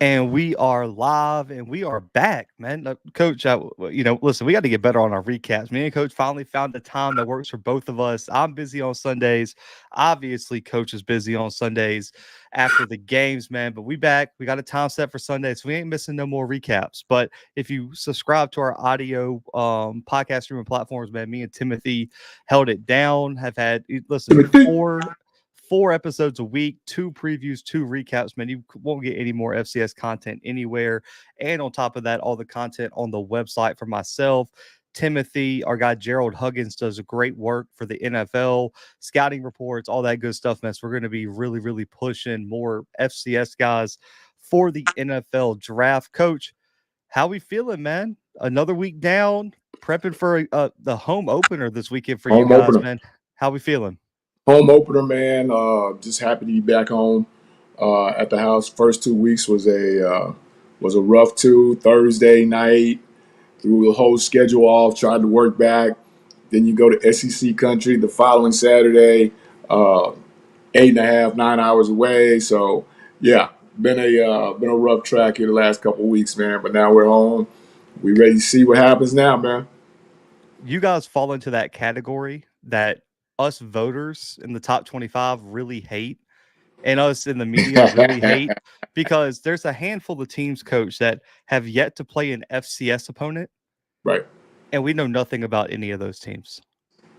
And we are live and we are back, man. Coach, listen, we got to get better on our recaps. Me and Coach finally found a time that works for both of us. I'm busy on Sundays. Obviously, Coach is busy on Sundays after the games, man. But we back. We got a time set for Sunday, so we ain't missing no more recaps. But if you subscribe to our audio podcast streaming platforms, man, me and Timothy held it down. Have had listen four episodes a week, two previews, two recaps, man. You won't get any more FCS content anywhere. And on top of that, all the content on the website for myself. Timothy, our guy Gerald Huggins does great work for the NFL, scouting reports, all that good stuff, man. So we're going to be really, really pushing more FCS guys for the NFL draft. Coach, how we feeling, man? Another week down, prepping for the home opener this weekend for you Home guys, opener. man. How we feeling? Home opener, man. Just happy to be back home at the house. First 2 weeks was a rough two. Thursday night, threw the whole schedule off. Tried to work back. Then you go to SEC country the following Saturday, uh, 8.5, 9 hours away. So yeah, been a rough track here the last couple of weeks, man. But now we're home. We ready to see what happens now, man. You guys fall into that category that us voters in the top 25 really hate and us in the media really hate because there's a handful of teams, coach, that have yet to play an FCS opponent, Right. and we know nothing about any of those teams.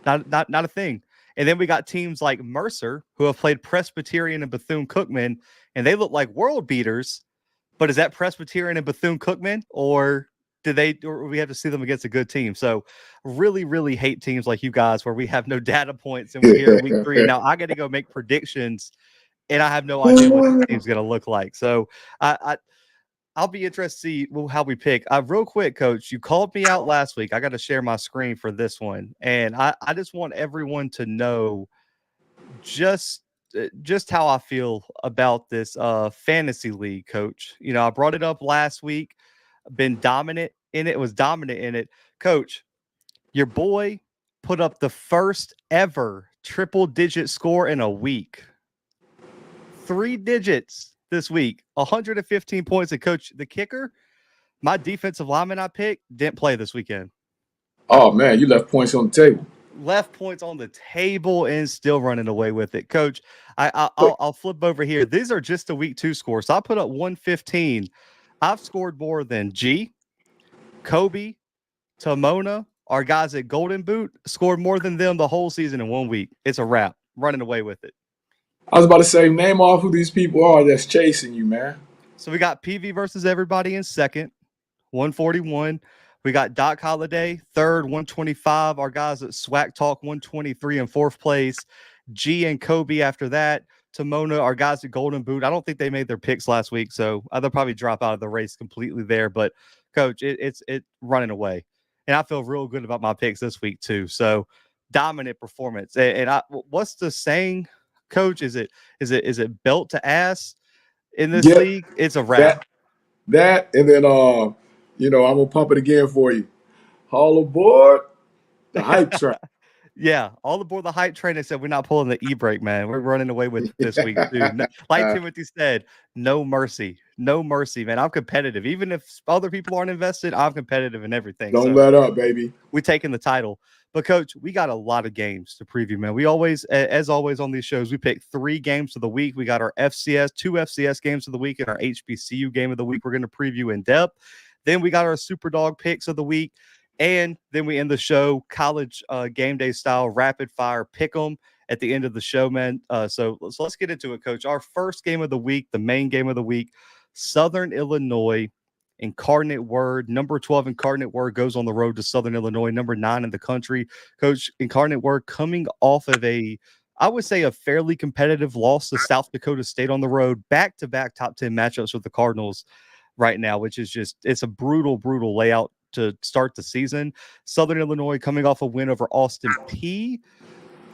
Not a thing. And then we got teams like Mercer who have played Presbyterian and Bethune-Cookman, and they look like world beaters. But is that Presbyterian and Bethune-Cookman, or or we have to see them against a good team? So really, really hate teams like you guys where we have no data points and we're here in week 3. And now I got to go make predictions and I have no idea what this team's going to look like. So I I'll be interested to see how we pick. Real quick, Coach, you called me out last week. I got to share my screen for this one, and I just want everyone to know just just how I feel about this fantasy league, Coach. You know, I brought it up last week. Been dominant in it. Was dominant in it, Coach. Your boy put up the first ever triple digit score in a week. 3 digits this week, 115 points. And coach, the kicker, my defensive lineman I picked didn't play this weekend. Oh man, you left points on the table. Left points on the table and still running away with it. Coach, Wait, I'll flip over here. These are just the week 2 scores. So I put up 115. I've scored more than G, Kobe, Tamona, our guys at Golden Boot scored more than them the whole season in 1 week. It's a wrap. Running away with it. I was about to say, name off who these people are that's chasing you, man. So we got PV versus everybody in second, 141. We got Doc Holiday, third, 125. Our guys at Swag Talk, 123 in fourth place. G and Kobe after that. Timona, our guys at Golden Boot. I don't think they made their picks last week, so they'll probably drop out of the race completely there. But, Coach, it's running away. And I feel real good about my picks this week, too. So, dominant performance. And what's the saying, Coach? Is it belt to ass in this Yep, league? It's a wrap. that and then I'm gonna pump it again for you. All aboard the hype train. Yeah, all aboard the hype train. They said we're not pulling the e-brake, man. We're running away with this week, too. Like Timothy said, no mercy, no mercy, man. I'm competitive, even if other people aren't invested. I'm competitive in everything. Don't So let up, baby. we're taking the title. But Coach, we got a lot of games to preview, man. We always, as always on these shows, we pick 3 games of the week. We got our FCS, 2 FCS games of the week, and our HBCU game of the week. We're going to preview in depth. Then we got our Super Dog picks of the week. And then we end the show college game day style, rapid fire pick 'em at the end of the show, man. So let's get into it, Coach. Our first game of the week, the main game of the week, Southern Illinois. Incarnate Word, number 12 Incarnate Word goes on the road to Southern Illinois, number 9 in the country. Coach, Incarnate Word coming off of I would say a fairly competitive loss to South Dakota State on the road, back-to-back top 10 matchups with the Cardinals right now, which is it's a brutal, brutal layout to start the season. Southern Illinois coming off a win over Austin P.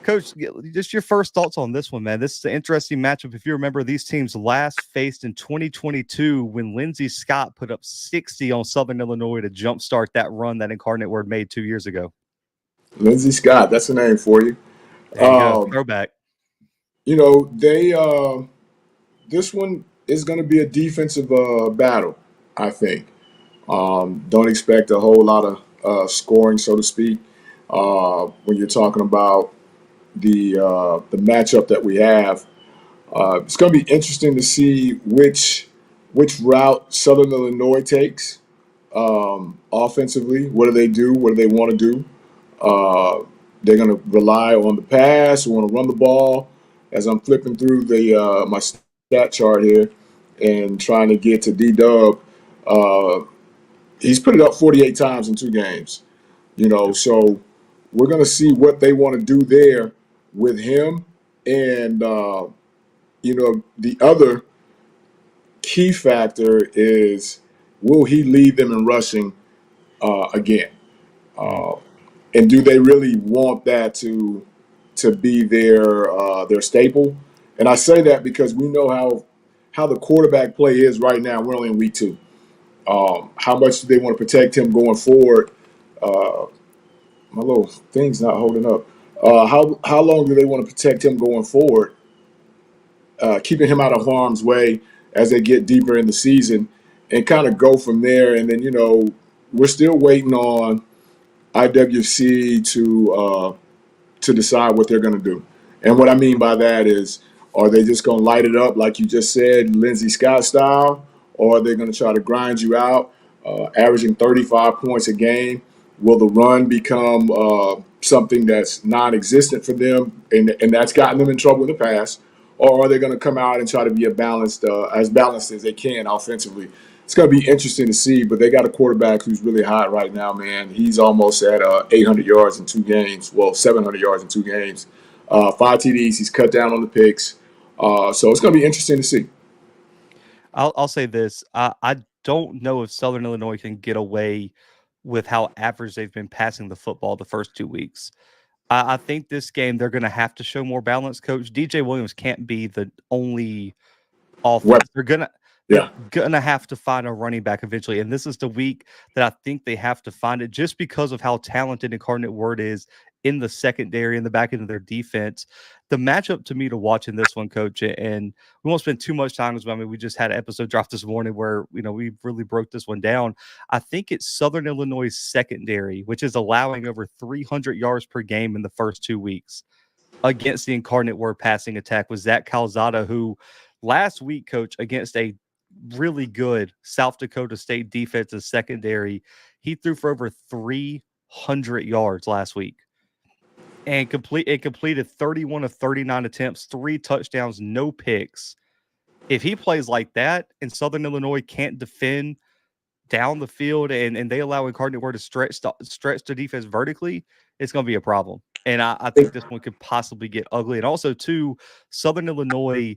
Coach, just your first thoughts on this one, man. This is an interesting matchup. If you remember, these teams last faced in 2022 when Lindsey Scott put up 60 on Southern Illinois to jumpstart that run that Incarnate Word made 2 years ago. Lindsey Scott, that's a name for you. There you go. Um, Throwback. they this one it's going to be a defensive battle, I think. Don't expect a whole lot of scoring, so to speak, when you're talking about the matchup that we have. It's going to be interesting to see which route Southern Illinois takes offensively. What do they do? What do they want to do? They're going to rely on the pass, want to run the ball. As I'm flipping through the my stat chart here and trying to get to D-Dub, uh, he's put it up 48 times in 2 games. So we're going to see what they want to do there with him. And, the other key factor is, will he lead them in rushing again? Uh, and do they really want that to be their staple? And I say that because we know how the quarterback play is right now. We're only in week 2. How much do they want to protect him going forward? Uh, my little thing's not holding up. How long do they want to protect him going forward, keeping him out of harm's way as they get deeper in the season, and kind of go from there? And then we're still waiting on IWC to decide what they're going to do. And what I mean by that is, are they just going to light it up like you just said, Lindsey Scott style, or are they going to try to grind you out, averaging 35 points a game? Will the run become something that's non-existent for them, and that's gotten them in trouble in the past? Or are they going to come out and try to be as balanced as they can offensively? It's going to be interesting to see, but they got a quarterback who's really hot right now, man. He's almost at 800 yards in 2 games. Well, 700 yards in 2 games. 5 TDs. He's cut down on the picks. So it's going to be interesting to see. I'll say this. I don't know if Southern Illinois can get away with how average they've been passing the football the first 2 weeks. I think this game they're going to have to show more balance. Coach DJ Williams can't be the only offense. They're gonna have to find a running back eventually, and this is the week that I think they have to find it, just because of how talented Incarnate Word is in the secondary and the back end of their defense. The matchup to me to watch in this one, Coach, and we won't spend too much time. I mean, we just had an episode drop this morning where we really broke this one down. I think it's Southern Illinois secondary, which is allowing over 300 yards per game in the first 2 weeks against the Incarnate Word passing attack. Was Zach Calzada, who last week, Coach, against a really good South Dakota State defensive secondary, he threw for over 300 yards last week and completed 31 of 39 attempts, 3 touchdowns, no picks. If he plays like that and Southern Illinois can't defend down the field and they allow Incarnate Word to stretch the defense vertically, it's going to be a problem. And I think this one could possibly get ugly. And also, too, Southern Illinois,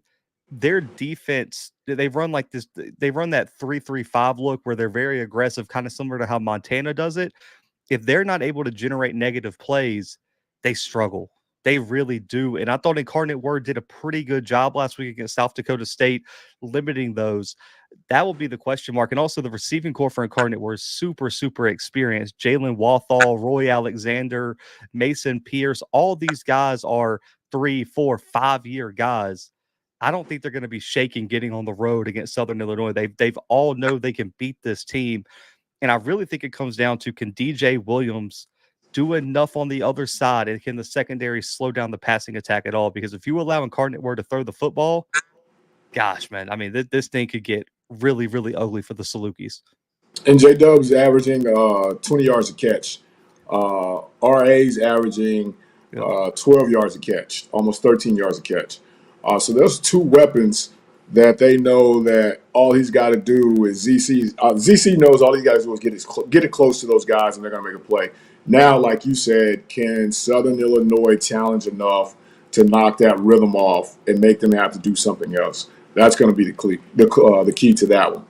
their defense, they run like this. They run that 3-3-5 look where they're very aggressive, kind of similar to how Montana does it. If they're not able to generate negative plays, they struggle. They really do. And I thought Incarnate Word did a pretty good job last week against South Dakota State, limiting those. That will be the question mark. And also the receiving core for Incarnate Word is super, super experienced. Jalen Wathall, Roy Alexander, Mason Pierce, all these guys are 3, 4, 5-year guys. I don't think they're going to be shaking getting on the road against Southern Illinois. They've all know they can beat this team. And I really think it comes down to, can DJ Williams do enough on the other side, and can the secondary slow down the passing attack at all? Because if you allow Incarnate Word to throw the football, gosh, man, I mean, this thing could get really, really ugly for the Salukis. And J-Dub's averaging 20 yards a catch. RA's averaging 12 yards a catch, almost 13 yards a catch. So there's 2 weapons that they know that all he's got to do is ZC knows all he's got to do is get it close to those guys, and they're going to make a play. Now, like you said, can Southern Illinois challenge enough to knock that rhythm off and make them have to do something else? That's going to be the key to that one.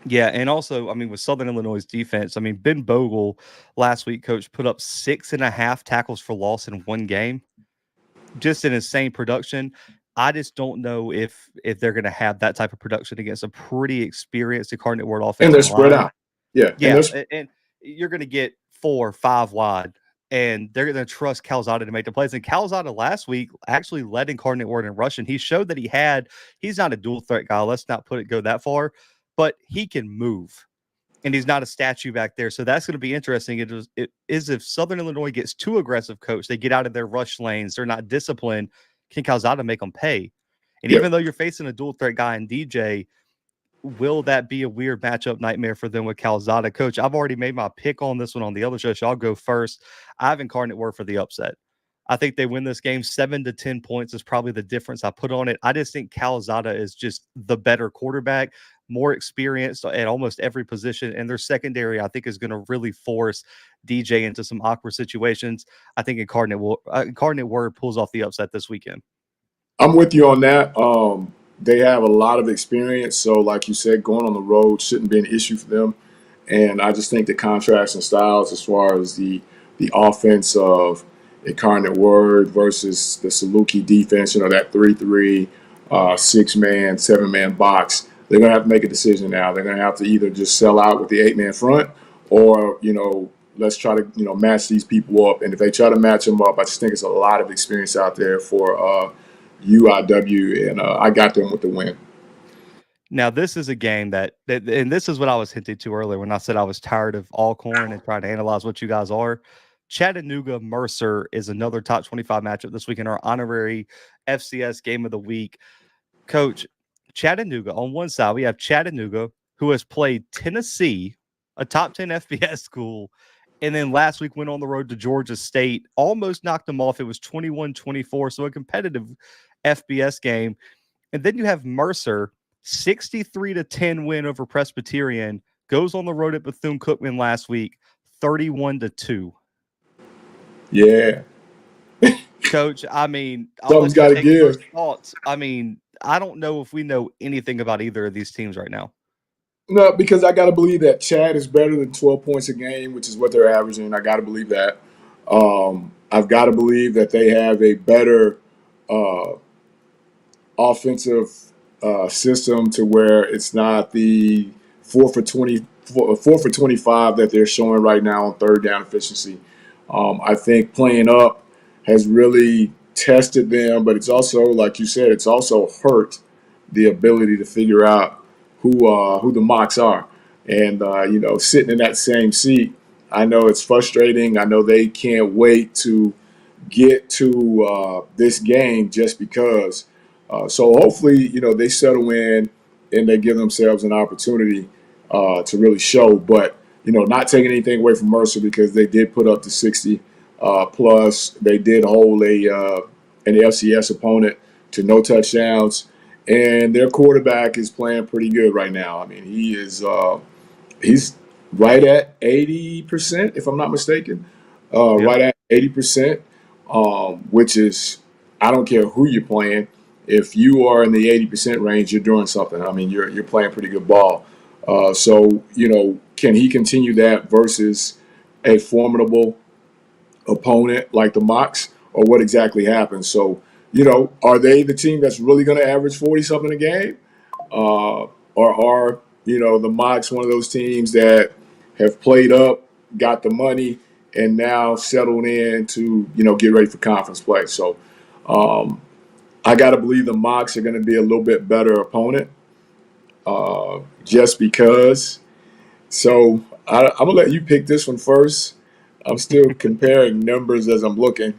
Yeah, and also, I mean, with Southern Illinois' defense, I mean, Ben Bogle last week, Coach, put up 6.5 tackles for loss in 1 game. Just an insane production. I just don't know if they're going to have that type of production against a pretty experienced Incarnate Word offense. And they're spread out. Yeah. And you're going to get 4 or 5 wide and they're going to trust Calzada to make the plays. And Calzada last week actually led Incarnate Word in rushing. He showed that he's not a dual threat guy. Let's not go that far, but he can move. And he's not a statue back there. So that's going to be interesting. It is if Southern Illinois gets too aggressive, coach, they get out of their rush lanes. They're not disciplined. Can Calzada make them pay? And even though you're facing a dual threat guy in DJ, will that be a weird matchup nightmare for them with Calzada? Coach, I've already made my pick on this one on the other show, so I'll go first. I have Incarnate Word for the upset. I think they win this game. 7 to 10 points is probably the difference I put on it. I just think Calzada is just the better quarterback, more experienced at almost every position, and their secondary, I think, is going to really force DJ into some awkward situations. I think Incarnate Word pulls off the upset this weekend. I'm with you on that. They have a lot of experience, so like you said, going on the road shouldn't be an issue for them. And I just think the contrast in styles, as far as the offense of Incarnate Word versus the Saluki defense, that 3-3, 6-man, 7-man box, they're going to have to make a decision now. They're going to have to either just sell out with the 8-man front, or let's try to match these people up. And if they try to match them up, I just think it's a lot of experience out there for UIW, and I got them with the win. Now, this is a game that, and this is what I was hinting to earlier when I said I was tired of Alcorn and trying to analyze what you guys are. Chattanooga Mercer is another top 25 matchup this week in our honorary FCS game of the week. Coach, Chattanooga, on one side, we have Chattanooga, who has played Tennessee, a top 10 FBS school, and then last week went on the road to Georgia State, almost knocked them off. It was 21-24, so a competitive FBS game. And then you have Mercer, 63-10 win over Presbyterian, goes on the road at Bethune-Cookman last week, 31-2. Yeah. Coach, I mean, something's got to give. Thoughts. I mean, I don't know if we know anything about either of these teams right now. No, because I got to believe that Chad is better than 12 points a game, which is what they're averaging. I got to believe that. I've got to believe that they have a better offensive system, to where it's not the 4 for 25 that they're showing right now on third down efficiency. I think playing up has really tested them, but it's also, like you said, it's also hurt the ability to figure out who the Mocs are. And sitting in that same seat, I know it's frustrating. I know they can't wait to get to this game just because. So hopefully, they settle in and they give themselves an opportunity to really show. But, not taking anything away from Mercer, because they did put up the 60 plus. They did hold an FCS opponent to no touchdowns. And their quarterback is playing pretty good right now. I mean, he's right at 80%, if I'm not mistaken. Right at 80%, which is, I don't care who you're playing. If you are in the 80% range, you're doing something. I mean, you're playing pretty good ball. So, can he continue that versus a formidable opponent like the Mocs, or what exactly happens? So, are they the team that's really going to average 40-something a game? Or are, the Mocs one of those teams that have played up, got the money, and now settled in to, get ready for conference play? So I got to believe the Mocs are going to be a little bit better opponent just because. So I'm going to let you pick this one first. I'm still comparing numbers as I'm looking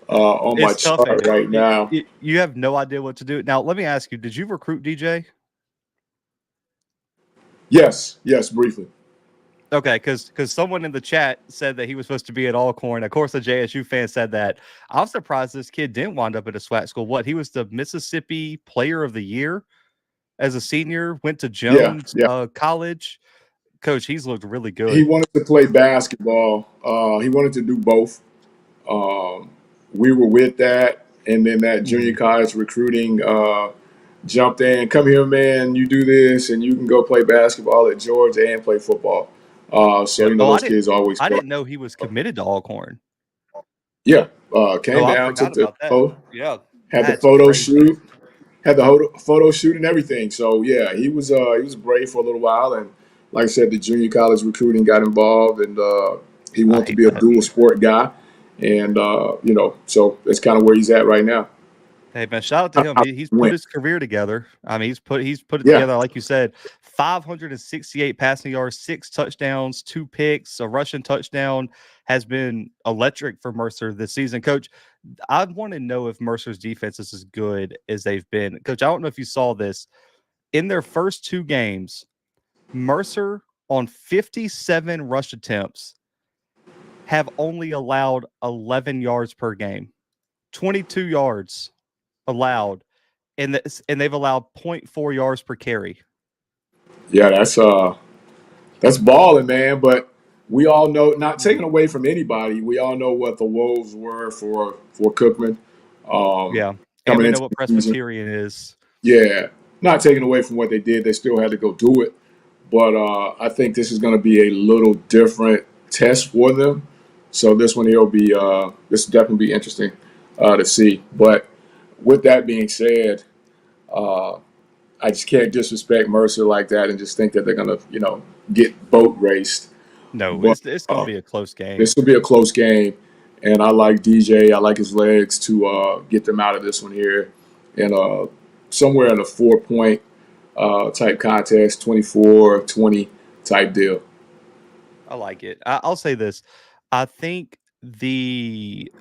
on my chart right now. You have no idea what to do. Now, let me ask you, did you recruit DJ? Yes, briefly. Okay, because someone in the chat said that he was supposed to be at Alcorn. Of course, a JSU fan said that. I'm surprised this kid didn't wind up at a SWAC school. What, he was the Mississippi Player of the Year as a senior, went to Jones College. Coach, he's looked really good. He wanted to play basketball. He wanted to do both. We were with that, and then that junior college recruiting jumped in. Come here, man, you do this, and you can go play basketball at Georgia and play football. Those kids always. I didn't know he was committed to Alcorn. Yeah, came down to the had the photo shoot and everything. So yeah, he was brave for a little while, and like I said, the junior college recruiting got involved, and he wanted to be a dual sport guy. And so that's kind of where he's at right now. Hey man, shout out to him. He's put Win. his career together. I mean, he's put it Yeah. together, like you said. 568 passing yards, 6 touchdowns, 2 picks, a rushing touchdown. Has been electric for Mercer this season. Coach, I want to know if Mercer's defense is as good as they've been. Coach, I don't know if you saw this. In their first 2 games, Mercer on 57 rush attempts have only allowed 11 yards per game, 22 yards allowed, and they've allowed 0.4 yards per carry. Yeah, that's balling, man. But we all know, not taken away from anybody, we all know what the woes were for Cookman. Yeah, and Coming we into know what the season. Presbyterian is. Yeah, not taken away from what they did. They still had to go do it. But I think this is going to be a little different test for them. So this one here will be this will definitely be interesting to see. But with that being said, I just can't disrespect Mercer like that and just think that they're going to get boat raced. No, But it's going to be a close game. this will be a close game, and I like DJ. I like his legs to get them out of this one here, and somewhere in a 4-point type contest, 24-20 type deal. I like it. I'll say this. I think the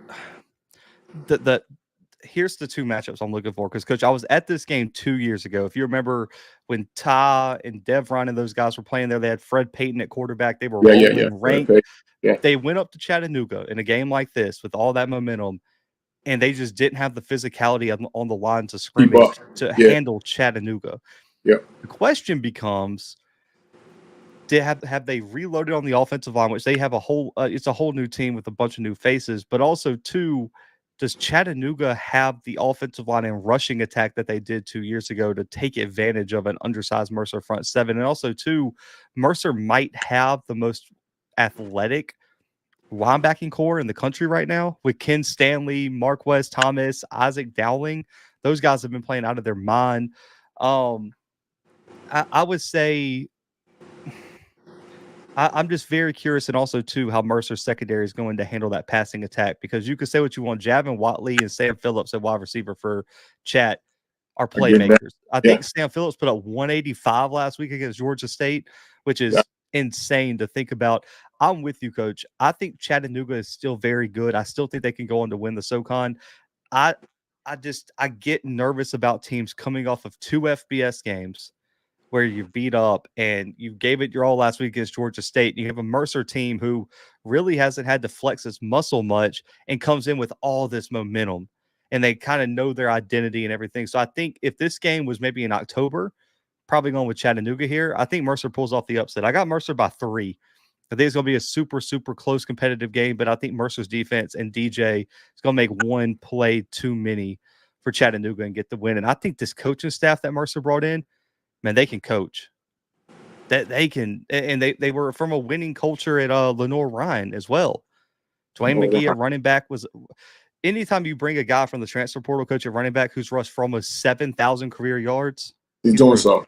here's the 2 matchups I'm looking for, because Coach, I was at this game 2 years ago. If you remember when Ty and Devron and those guys were playing there, they had Fred Payton at quarterback. They were rolling ranked. Yeah. They went up to Chattanooga in a game like this with all that momentum, and they just didn't have the physicality on the lines of scrimmage to handle Chattanooga. Yeah. The question becomes, have they reloaded on the offensive line, which they have it's a whole new team with a bunch of new faces, but also too, does Chattanooga have the offensive line and rushing attack that they did 2 years ago to take advantage of an undersized Mercer front seven? And also too, Mercer might have the most athletic linebacking core in the country right now with Ken Stanley, Marquez Thomas, Isaac Dowling. Those guys have been playing out of their mind. I would say I'm just very curious, and also too how Mercer's secondary is going to handle that passing attack, because you could say what you want, Javin Watley and Sam Phillips at wide receiver for Chat are playmakers. I think Sam Phillips put up 185 last week against Georgia State, which is insane to think about. I'm with you, Coach. I think Chattanooga is still very good. I still think they can go on to win the SoCon. I get nervous about teams coming off of 2 FBS games where you beat up and you gave it your all last week against Georgia State. You have a Mercer team who really hasn't had to flex its muscle much and comes in with all this momentum, and they kind of know their identity and everything. So I think if this game was maybe in October, probably going with Chattanooga here, I think Mercer pulls off the upset. I got Mercer by 3. I think it's going to be a super, super close competitive game, but I think Mercer's defense and DJ is going to make one play too many for Chattanooga and get the win. And I think this coaching staff that Mercer brought in, man, they can coach. That they can, and they were from a winning culture at Lenore Ryan as well. Dwayne McGee at running back was. Anytime you bring a guy from the transfer portal, coach at running back who's rushed for almost 7,000 career yards, he's doing so.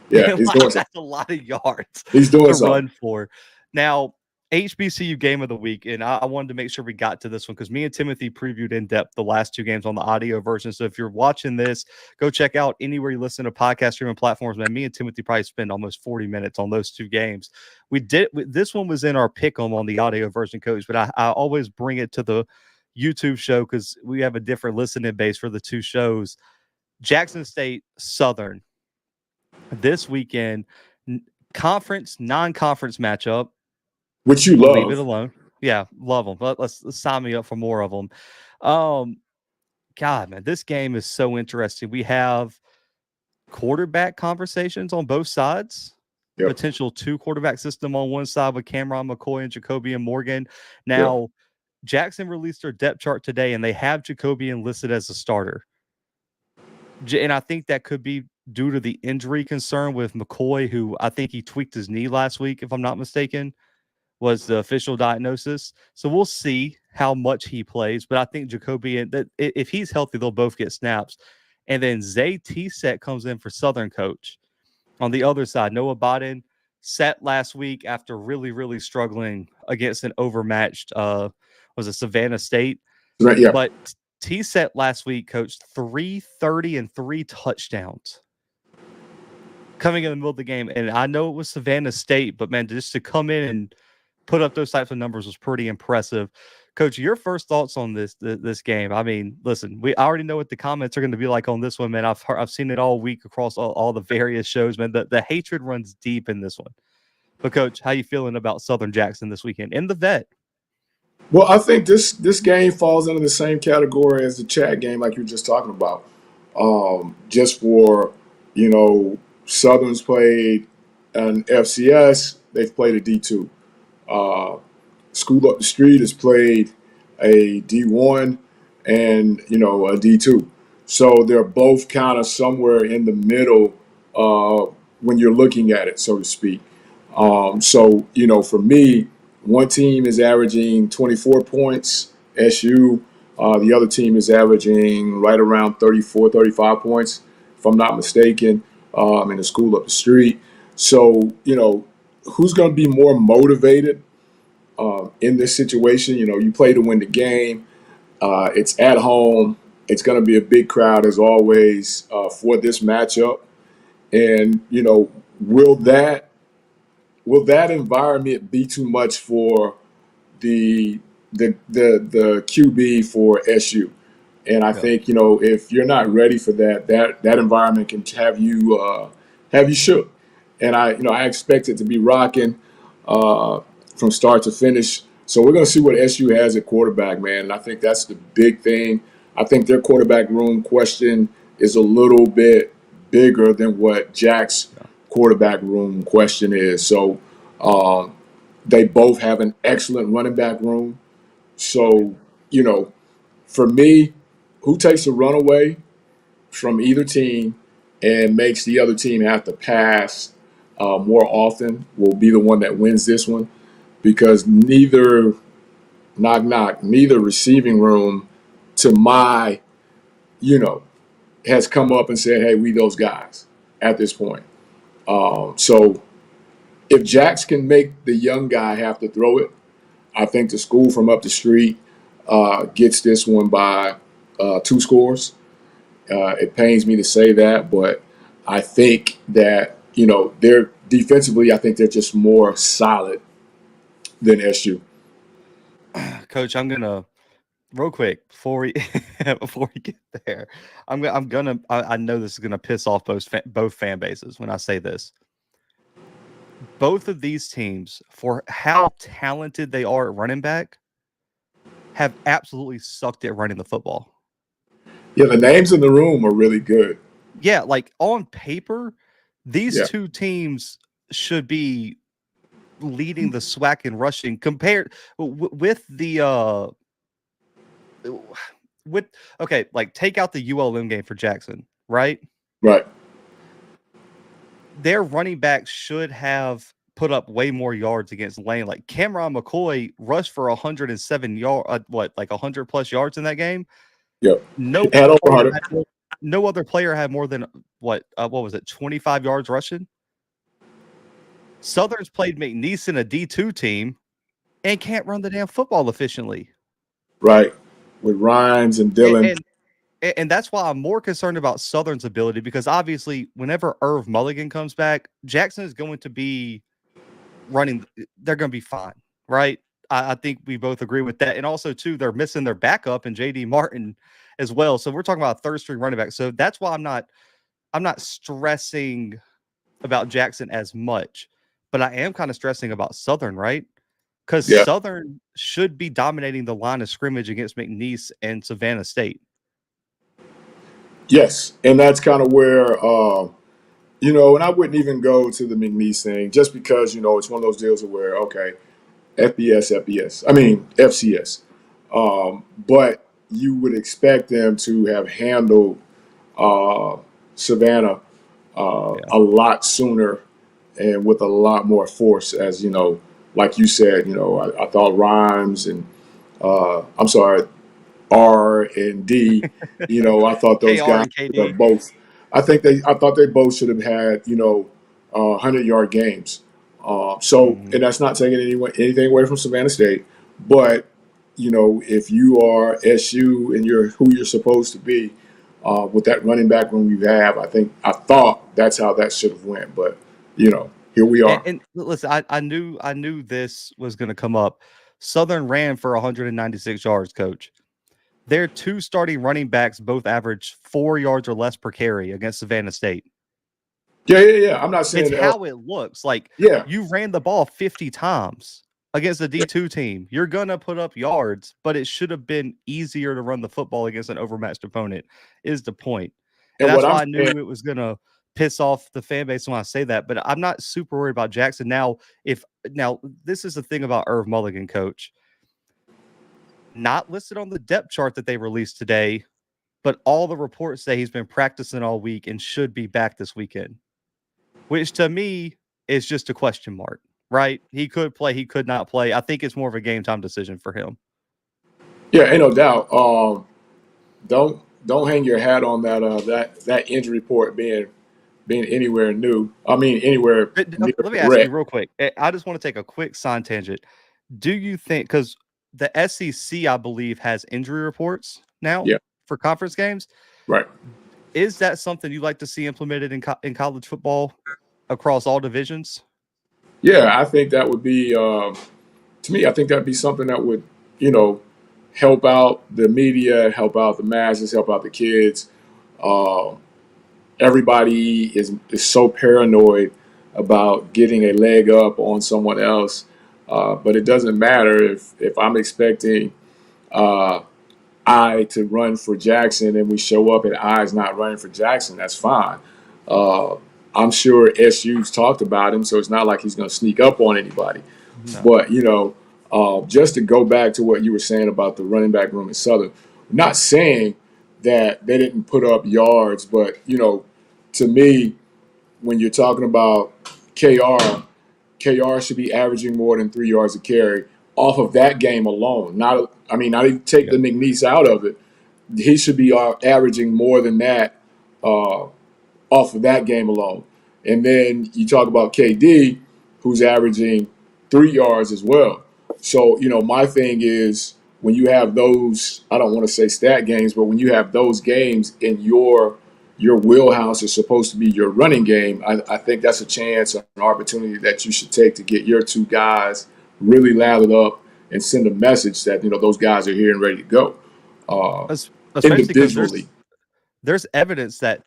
Yeah, he's doing so. That's a lot of yards. He's doing to so. Run for. Now, HBCU game of the week, and I wanted to make sure we got to this one because me and Timothy previewed in depth the last 2 games on the audio version. So if you're watching this, go check out anywhere you listen to podcast streaming platforms. Man, me and Timothy probably spend almost 40 minutes on those 2 games. This one was in our pick 'em on the audio version, Coach, but I always bring it to the YouTube show because we have a different listening base for the 2 shows. Jackson State Southern this weekend, non-conference matchup. Which you love. Leave it alone. Yeah, love them. Let's sign me up for more of them. God, man, this game is so interesting. We have quarterback conversations on both sides. Yep. Potential 2 quarterback system on one side with Cameron McCoy and Jacobian Morgan. Now, Jackson released their depth chart today, and they have Jacobian listed as a starter. And I think that could be due to the injury concern with McCoy, who I think he tweaked his knee last week, if I'm not mistaken, was the official diagnosis. So we'll see how much he plays. But I think Jacobian, that if he's healthy, they'll both get snaps. And then Zay T-Set comes in for Southern coach. On the other side, Noah Bodden sat last week after really, really struggling against an overmatched was it Savannah State? Right, yeah. But T-Set last week coached 330 and 3 touchdowns coming in the middle of the game. And I know it was Savannah State, but man, just to come in and put up those types of numbers was pretty impressive. Coach, your first thoughts on this game? I mean, listen, I already know what the comments are going to be like on this one, man. I've seen it all week across all the various shows, man. The hatred runs deep in this one. But Coach, how you feeling about Southern Jackson this weekend in the vet? Well, I think this game falls under the same category as the chat game, like you were just talking about. Just for, Southern's played an FCS, they've played a D2. School Up the Street has played a D1 and, a D2. So they're both kind of somewhere in the middle when you're looking at it, so to speak. For me, one team is averaging 24 points, SU. The other team is averaging right around 34, 35 points, if I'm not mistaken, in the School Up the Street. So, who's going to be more motivated in this situation? You play to win the game. It's at home. It's going to be a big crowd, as always, for this matchup. And, will that environment be too much for the QB for SU? And I think, if you're not ready for that environment can have you shook. And I expect it to be rocking from start to finish. So we're going to see what SU has at quarterback, man. And I think that's the big thing. I think their quarterback room question is a little bit bigger than what Jack's quarterback room question is. So they both have an excellent running back room. So, for me, who takes the runaway from either team and makes the other team have to pass more often will be the one that wins this one, because neither receiving room to my, has come up and said, hey, we those guys at this point. So if Jax can make the young guy have to throw it, I think the school from up the street gets this one by 2 scores. It pains me to say that, but I think that, they're defensively, I think they're just more solid than SU. Coach, I'm gonna real quick before we get there. I know this is gonna piss off both fan bases when I say this. Both of these teams, for how talented they are at running back, have absolutely sucked at running the football. Yeah, the names in the room are really good. Yeah, like on paper, these two teams should be leading the SWAC in rushing compared with the take out the ULM game for Jackson, right? Right. Their running backs should have put up way more yards against Lane. Like Cameron McCoy rushed for 107 yards, 100 plus yards in that game. Yep. No other player had more than what was it, 25 yards rushing? Southern's played McNeese in a D2 team and can't run the damn football efficiently. Right. With Rhines and Dillon. And that's why I'm more concerned about Southern's ability, because obviously whenever Irv Mulligan comes back, Jackson is going to be running. They're going to be fine, right? I think we both agree with that. And also, too, they're missing their backup and J.D. Martin as well. So we're talking about a third-string running back. So that's why I'm not stressing about Jackson as much. But I am kind of stressing about Southern, right? Because Southern should be dominating the line of scrimmage against McNeese and Savannah State. Yes, and that's kind of where, and I wouldn't even go to the McNeese thing just because, it's one of those deals where, okay, FCS. But you would expect them to have handled Savannah a lot sooner and with a lot more force, as, like you said, I thought Rhymes and, R and D, I thought those guys were both. I thought they both should have had 100-yard games. And that's not taking anything away from Savannah State, but if you are SU and you're who you're supposed to be, with that running back room you have, I thought that's how that should have went. But here we are. And listen, I knew this was going to come up. Southern ran for 196 yards, Coach. Their two starting running backs both averaged 4 yards or less per carry against Savannah State. Yeah. I'm not saying It's how it looks. Like, yeah, you ran the ball 50 times against a D2 team. You're going to put up yards, but it should have been easier to run the football against an overmatched opponent is the point. And and that's what I'm why I knew saying, it was going to piss off the fan base when I say that. But I'm not super worried about Jackson. Now, this is the thing about Irv Mulligan, Coach. Not listed on the depth chart that they released today, but all the reports say he's been practicing all week and should be back this weekend, which to me is just a question mark, right? He could play, he could not play. I think it's more of a game time decision for him. yeah, ain't no doubt. Don't hang your hat on that injury report being anywhere new. I mean, anywhere near Let me ask you correct. real quick. I just want to take a quick side tangent. Do you think, because the SEC, I believe, has injury reports now Yeah, for conference games, right. is that something you'd like to see implemented in college football across all divisions? Yeah, I think that would be to me. I think that'd be something that would you know help out the media, help out the masses, help out the kids. Uh, Everybody is so paranoid about getting a leg up on someone else, but it doesn't matter if I'm expecting uh, I to run for Jackson and we show up and I's not running for Jackson. That's fine. Uh, I'm sure SU's talked about him, so it's not like he's going to sneak up on anybody. No. But just to go back to what you were saying about the running back room in Southern, not saying that they didn't put up yards, but to me, when you're talking about KR, KR should be averaging more than 3 yards a carry off of that game alone. Not even take the Yep. McNeese out of it. He should be averaging more than that uh, off of that game alone. And then you talk about KD, who's averaging 3 yards as well. So, my thing is when you have those, I don't want to say stat games, but when you have those games in your wheelhouse is supposed to be your running game, I think that's a chance, an opportunity that you should take to get your two guys really lathered up and send a message that, those guys are here and ready to go Especially because individually. there's evidence that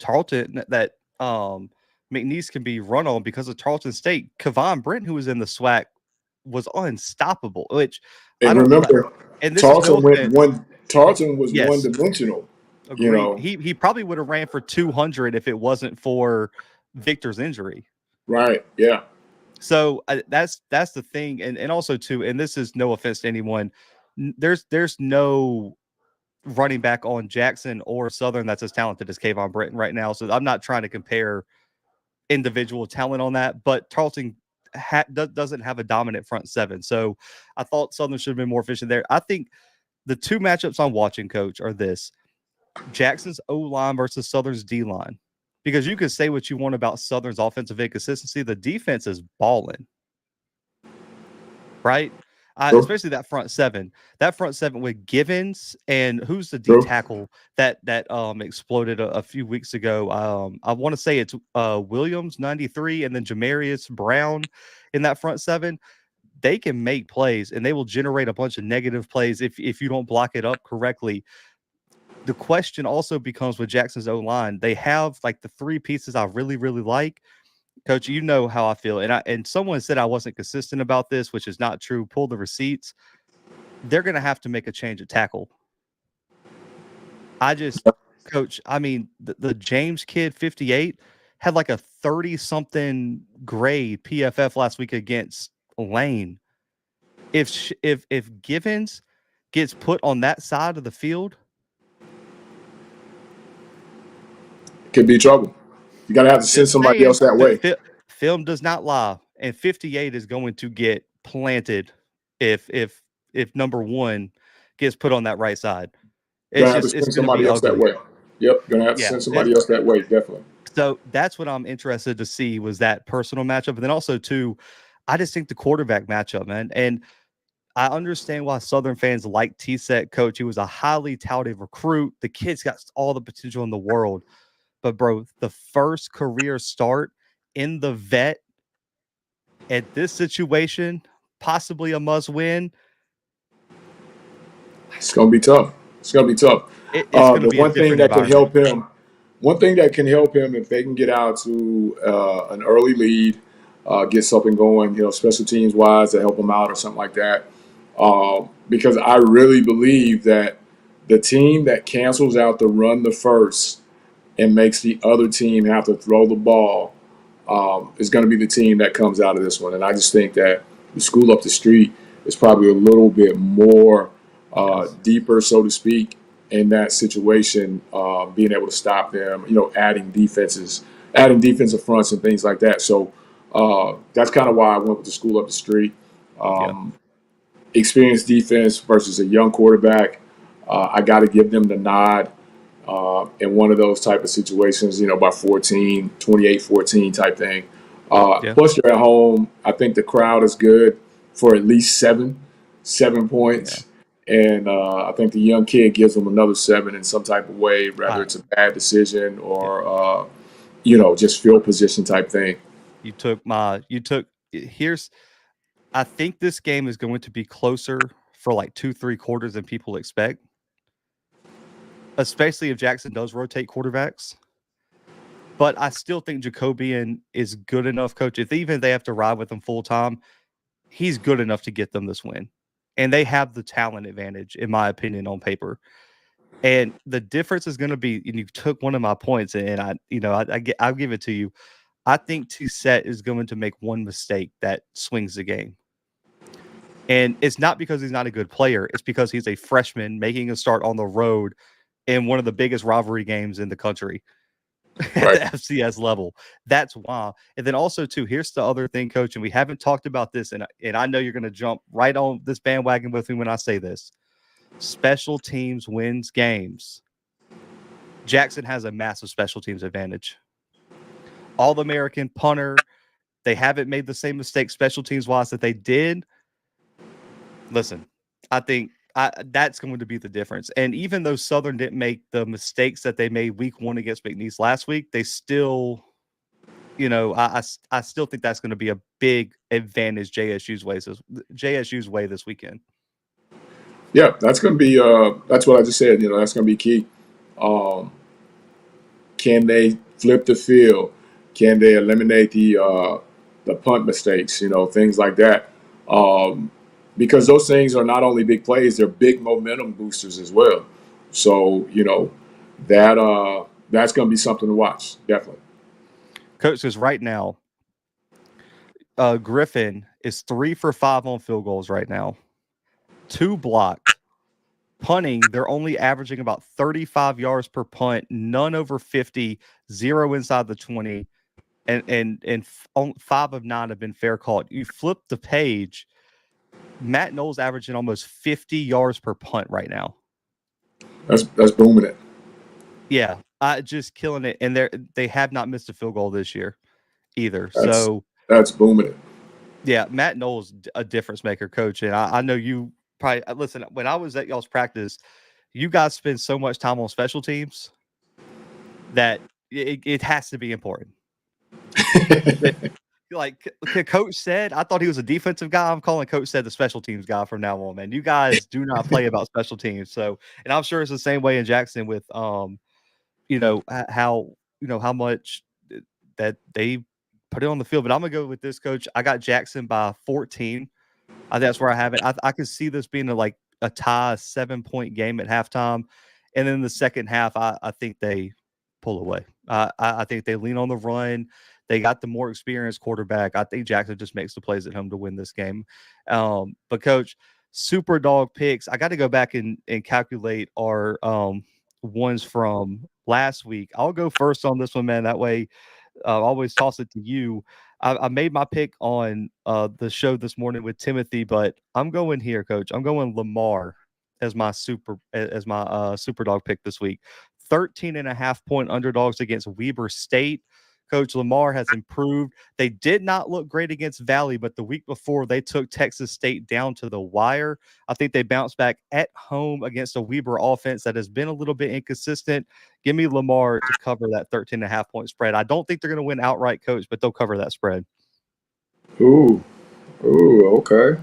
McNeese can be run on because of Tarleton State. Kevon Brent, who was in the SWAC, was unstoppable. Which I And don't. remember, And this is no offense. Tarleton was one Yes, dimensional, you agreed. know, He probably would have ran for 200 if it wasn't for Victor's injury. right? Yeah. So that's the thing, and also too. And this is no offense to anyone. There's no running back on Jackson or Southern that's as talented as Kayvon Britton right now. So I'm not trying to compare individual talent on that, but Tarleton doesn't have a dominant front seven. So I thought Southern should have been more efficient there. I think the two matchups I'm watching, Coach, are this: Jackson's O line versus Southern's D line. Because you can say what you want about Southern's offensive inconsistency, the defense is balling, right? True. Especially that front seven. That front seven with Givens and who's the D True. tackle that exploded a few weeks ago. I want to say it's Williams 93 and then Jamarius Brown in that front seven. They can make plays and they will generate a bunch of negative plays if you don't block it up correctly. The question also becomes with Jackson's O line, they have like the three pieces I really, really like. Coach, you know how I feel. And someone said I wasn't consistent about this, which is not true. Pull the receipts. They're going to have to make a change at tackle. Coach, I mean, the James kid 58 had like a 30-something grade PFF last week against Lane. If Givens gets put on that side of the field, Could be trouble. You got to have to send just somebody saying, else that way. film does not lie, and 58 is going to get planted if number one gets put on that right side. Gonna It's have to just it's send going to be somebody else that ugly. way. Yep. Gonna have to Yeah. send somebody else that way. Definitely. So that's what I'm interested to see was that personal matchup, and then also too, I just think the quarterback matchup, man, and I understand why Southern fans like T-Set, coach. He was a highly touted recruit. The kid's got all the potential in the world. But, bro, the first career start in the vet at this situation, possibly a must win. It's gonna be tough. It's gonna be tough. It's going to The be a one thing different that can environment. help him, one thing that can help him if they can get out to an early lead, get something going, special teams wise to help them out or something like that. Because I really believe that the team that cancels out the run the first and makes the other team have to throw the ball is going to be the team that comes out of this one. And I just think that the school up the street is probably a little bit more Yes. deeper, so to speak, in that situation, being able to stop them, adding defensive fronts and things like that. So that's kind of why I went with the school up the street. Yeah. Experienced defense versus a young quarterback. I got to give them the nod in one of those type of situations, by 14, 28-14 type thing. Yeah. Plus, you're at home. I think the crowd is good for at least seven Yeah. points. And I think the young kid gives them another 7 in some type of way, whether I, it's a bad decision yeah. or, just field position type thing. Here's, I think this game is going to be closer for like 2-3 quarters than people expect, especially if Jackson does rotate quarterbacks. But I still think Jacobian is good enough, coach. Even if they have to ride with him full time, he's good enough to get them this win. And they have the talent advantage, in my opinion, on paper. And the difference is going to be, and you took one of my points, and I'll give it to you. I think Toussaint is going to make one mistake that swings the game. And it's not because he's not a good player. It's because he's a freshman making a start on the road in one of the biggest rivalry games in the country at the Right. FCS level. That's why. And then also, too, here's the other thing, coach, and we haven't talked about this, and I know you're going to jump right on this bandwagon with me when I say this. Special teams wins games. Jackson has a massive special teams advantage. All-American punter. They haven't made the same mistake special teams wise that they did. Listen, I think that's going to be the difference. And even though Southern didn't make the mistakes that they made week 1 against McNeese last week, they still, I still think that's going to be a big advantage JSU's way this weekend. Yeah, that's going to be, that's what I just said, that's going to be key. Um, Can they flip the field? Can they eliminate the punt mistakes? Things like that. Because those things are not only big plays; they're big momentum boosters as well. So that's going to be something to watch. Definitely. Coach says right now, Griffin is 3 for 5 on field goals right now, 2 blocked. Punting, they're only averaging about 35 yards per punt, none over 50, 0 inside the 20, and 5 of 9 have been fair caught. You flip the page, Matt Knowles averaging almost 50 yards per punt right now. That's booming it. Yeah, just killing it, and they have not missed a field goal this year either. That's So that's booming it. yeah, Matt Knowles a difference maker, coach, and I know you probably listen. When I was at y'all's practice, you guys spend so much time on special teams that it has to be important. Like Coach said, I thought he was a defensive guy. I'm calling Coach said the special teams guy from now on, man. You guys do not play about special teams. So, and I'm sure it's the same way in Jackson with, how much that they put it on the field. But I'm gonna go with this, Coach. I got Jackson by 14. I think that's where I have it. I could see this being a tie, 7-point game at halftime, and then the second half, I think they pull away. I think they lean on the run. They got the more experienced quarterback. I think Jackson just makes the plays at home to win this game. But Coach, super dog picks. I got to go back and calculate our ones from last week. I'll go first on this one, man. That way, I always toss it to you. I made my pick on the show this morning with Timothy, but I'm going here, Coach. I'm going Lamar as my super dog pick this week. 13.5-point underdogs against Weber State. Coach Lamar has improved. They did not look great against Valley, but the week before they took Texas State down to the wire. I think they bounced back at home against a Weber offense that has been a little bit inconsistent. Give me Lamar to cover that 13.5-point spread. I don't think they're going to win outright, Coach, but they'll cover that spread. Ooh, okay.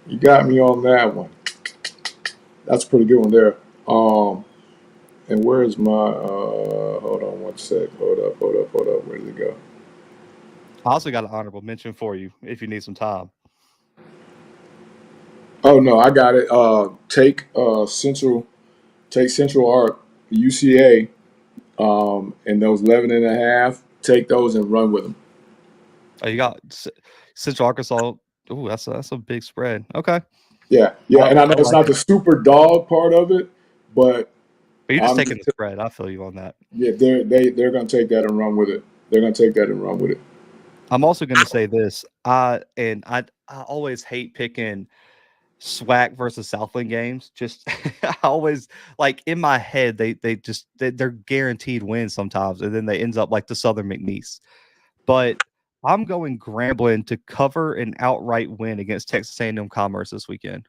You got me on that one. That's a pretty good one there. And where's my? Hold on one sec. Hold up. Where did it go? I also got an honorable mention for you if you need some time. Oh no, I got it. Take Central Arc, UCA, and those 11.5. Take those and run with them. Oh, you got Central Arkansas. Ooh, that's a big spread. Okay. Yeah, and I know it's not the super dog part of it, but you're just taking the spread. I feel you on that. Yeah, they're going to take that and run with it. I'm also going to say this. I always hate picking SWAC versus Southland games. Just I always like in my head they're guaranteed wins sometimes, and then they end up like the Southern McNeese. But I'm going Grambling to cover an outright win against Texas A&M Commerce this weekend.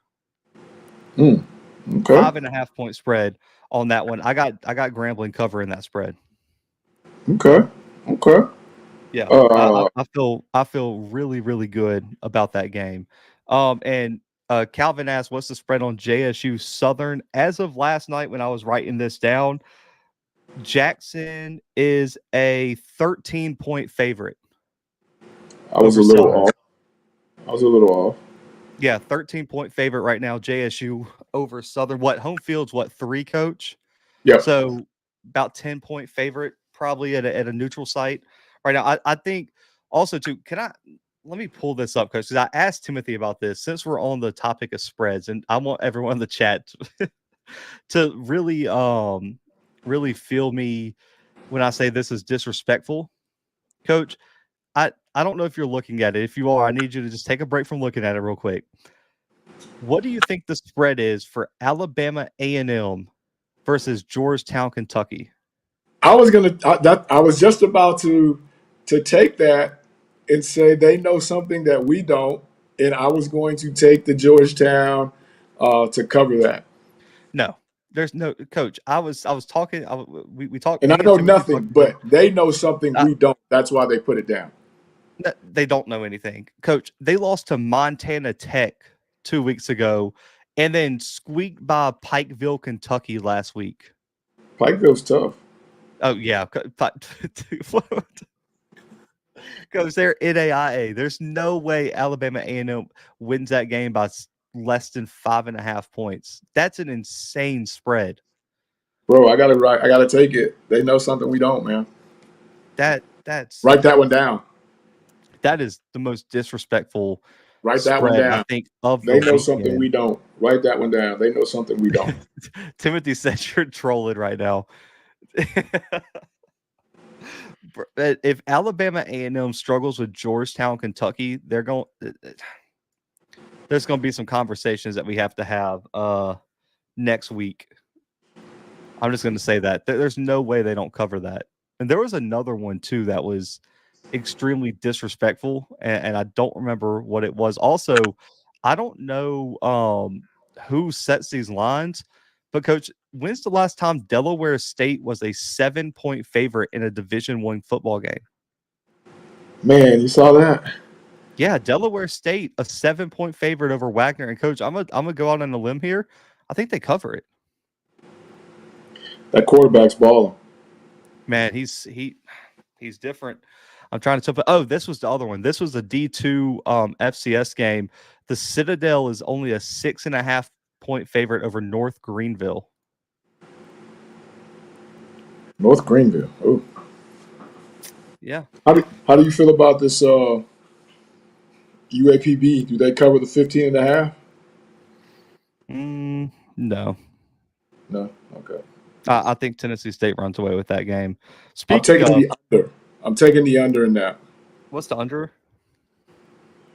Okay. 5.5-point spread on that one. I got Grambling covering that spread. Okay. Yeah, I feel really, really good about that game. And Calvin asked, "What's the spread on JSU Southern?" As of last night, when I was writing this down, Jackson is a 13-point favorite. I was a little off. Yeah, 13-point favorite right now. JSU over Southern. What home field's 3, Coach? Yeah. So about 10-point favorite, probably at a neutral site right now. I think also too. Let me pull this up, Coach, because I asked Timothy about this since we're on the topic of spreads, and I want everyone in the chat to really feel me when I say this is disrespectful, Coach. I don't know if you're looking at it. If you are, I need you to just take a break from looking at it real quick. What do you think the spread is for Alabama A&M versus Georgetown, Kentucky? I was just about to take that and say they know something that we don't, and I was going to take the Georgetown to cover that. No, there's no, Coach. I was talking. We talked, and I know nothing, but they know something we don't. That's why they put it down. They don't know anything, Coach. They lost to Montana Tech 2 weeks ago, and then squeaked by Pikeville, Kentucky last week. Pikeville's tough. Oh yeah, Coach, they're NAIA. There's no way Alabama A&M wins that game by less than 5.5 points. That's an insane spread. Bro, I gotta take it. They know something we don't, man. That's write that one down. That is the most disrespectful Write spread, that one down. I think, of they the know weekend. Something we don't. Write that one down. They know something we don't. Timothy said you're trolling right now. If Alabama A&M struggles with Georgetown, Kentucky, there's going to be some conversations that we have to have next week. I'm just going to say that there's no way they don't cover that. And there was another one too that was extremely disrespectful, and I don't remember what it was. Also, I don't know who sets these lines, but Coach, when's the last time Delaware State was a 7-point favorite in a Division I football game? Man, you saw that? Yeah, Delaware State, a 7-point favorite over Wagner. And Coach, I'm gonna go out on a limb here. I think they cover it. That quarterback's balling. Man, he's different. I'm trying to tell. Oh, this was the other one. This was a D2 FCS game. The Citadel is only a 6.5-point favorite over North Greenville. North Greenville. Oh, yeah. How do you feel about this UAPB? Do they cover the 15.5? No. No. Okay. I think Tennessee State runs away with that game. I'm taking the under. I'm taking the under in that. What's the under?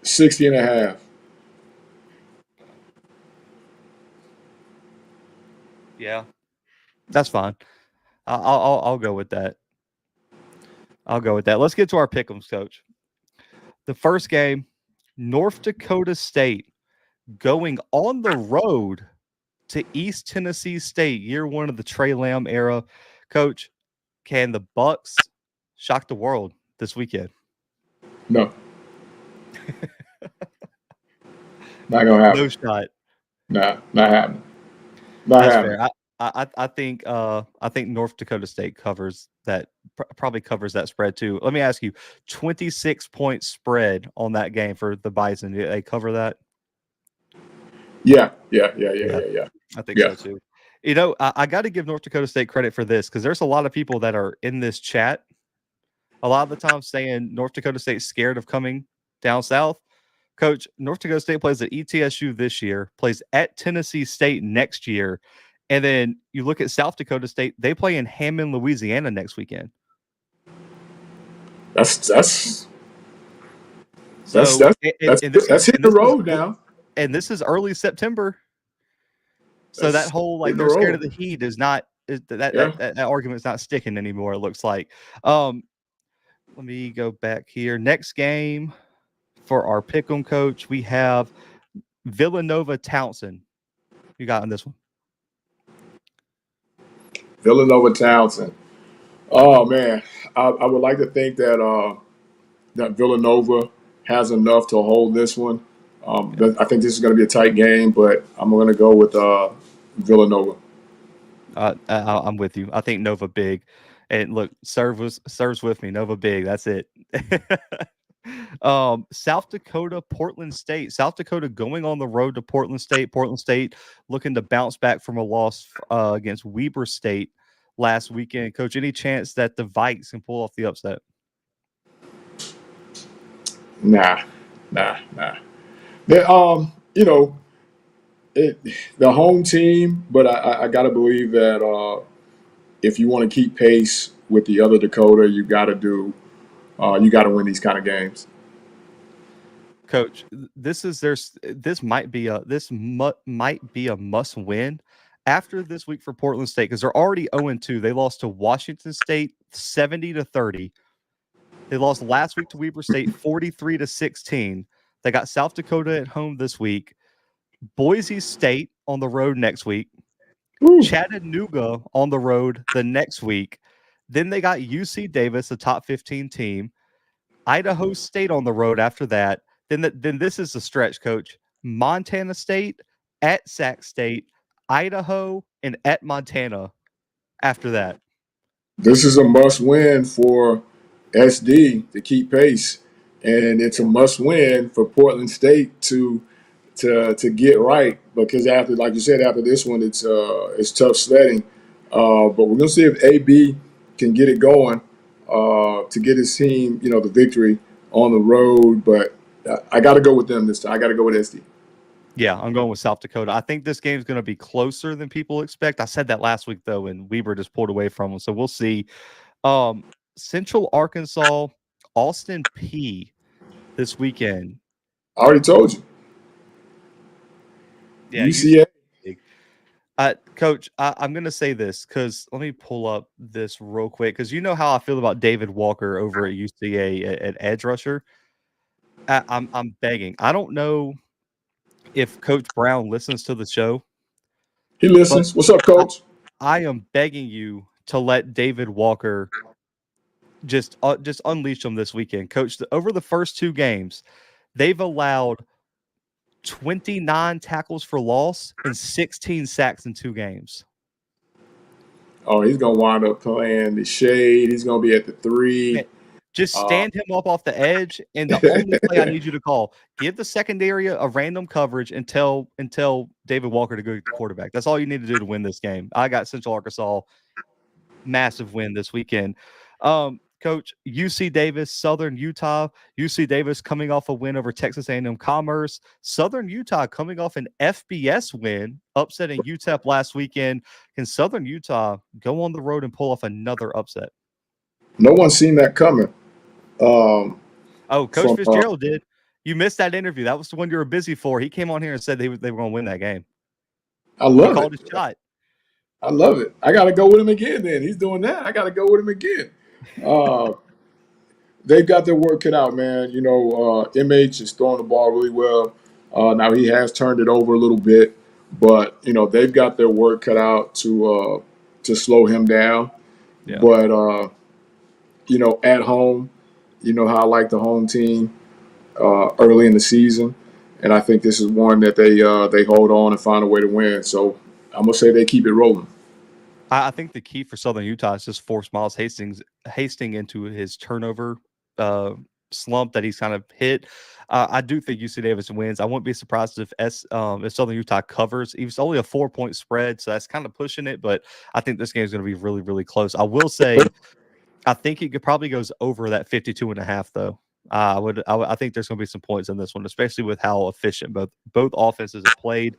60.5. Yeah, that's fine. I'll go with that. I'll go with that. Let's get to our pick'ems, Coach. The first game, North Dakota State going on the road to East Tennessee State, year one of the Trey Lamb era. Coach, can the Bucks shock the world this weekend? No. Not gonna happen. No shot. Nah, not happening. Not That's happening. fair. I think North Dakota State covers that, probably covers that spread too. Let me ask you, 26-point spread on that game for the Bison. Do they cover that? Yeah. I think so too. You know, I got to give North Dakota State credit for this, because there's a lot of people that are in this chat a lot of the time saying North Dakota State's scared of coming down south. Coach, North Dakota State plays at ETSU this year, plays at Tennessee State next year, and then you look at South Dakota State, they play in Hammond, Louisiana next weekend. That's hitting the road now. And this is early September. So that whole like they're scared of the heat is not that argument is not sticking anymore, it looks like. Let me go back here. Next game for our pick'em, Coach, we have Villanova Townsend. You got on this one? Villanova Townsend. Oh man, I would like to think that that Villanova has enough to hold this one. I think this is going to be a tight game, but I'm going to go with Villanova. I'm with you. I think Nova big. And look, serves with me. Nova big. That's it. South Dakota, Portland State. South Dakota going on the road to Portland State. Portland State looking to bounce back from a loss against Weber State last weekend. Coach, any chance that the Vikes can pull off the upset? Nah. They, the home team, but I got to believe that if you want to keep pace with the other Dakota, you got to win these kind of games. Coach, this might be a must win after this week for Portland State, because they're already 0-2. They lost to Washington State 70-30. They lost last week to Weber State 43-16. They got South Dakota at home this week. Boise State on the road next week. Ooh. Chattanooga on the road the next week. Then they got UC Davis, a top 15 team. Idaho State on the road after that. Then this is the stretch, Coach. Montana State, at Sac State, Idaho, and at Montana after that. This is a must-win for SD to keep pace, and it's a must-win for Portland State to get right, because after, like you said, after this one, it's tough sledding. But we're gonna see if AB can get it going to get his team, the victory on the road. But I got to go with them this time. I got to go with SD. Yeah, I'm going with South Dakota. I think this game is going to be closer than people expect. I said that last week, though, and Weber just pulled away from them. So we'll see. Central Arkansas, Austin P this weekend. I already told you. Yeah, UCA. Coach, I'm going to say this because let me pull up this real quick, because you know how I feel about David Walker over at UCA at edge rusher. I'm begging. I don't know if Coach Brown listens to the show. He listens. What's up, Coach? I am begging you to let David Walker just unleash him this weekend. Coach, over the first two games, they've allowed 29 tackles for loss and 16 sacks in 2 games. Oh, he's going to wind up playing the shade. He's going to be at the 3. Man, just stand him up off the edge, and the only play I need you to call, give the secondary a random coverage and tell David Walker to go get the quarterback. That's all you need to do to win this game. I got Central Arkansas, massive win this weekend. Coach, UC Davis, Southern Utah. UC Davis coming off a win over Texas A&M Commerce. Southern Utah coming off an FBS win, upsetting UTEP last weekend. Can Southern Utah go on the road and pull off another upset? No one's seen that coming. Coach Fitzgerald did. You missed that interview. That was the one you were busy for. He came on here and said they were going to win that game. I love it. Called his shot. I love it. I got to go with him again then. He's doing that. I got to go with him again. they've got their work cut out, man. MH is throwing the ball really well. Now he has turned it over a little bit, but they've got their work cut out to slow him down. Yeah. But at home, how I like the home team early in the season, and I think this is one that they hold on and find a way to win. So I'm gonna say they keep it rolling. I think the key for Southern Utah is just force Miles Hastings into his turnover slump that he's kind of hit. I do think UC Davis wins. I wouldn't be surprised if Southern Utah covers. It's only a 4-point spread, so that's kind of pushing it. But I think this game is going to be really, really close. I will say, I think it probably goes over that 52.5, though. I think there's going to be some points in this one, especially with how efficient both offenses have played.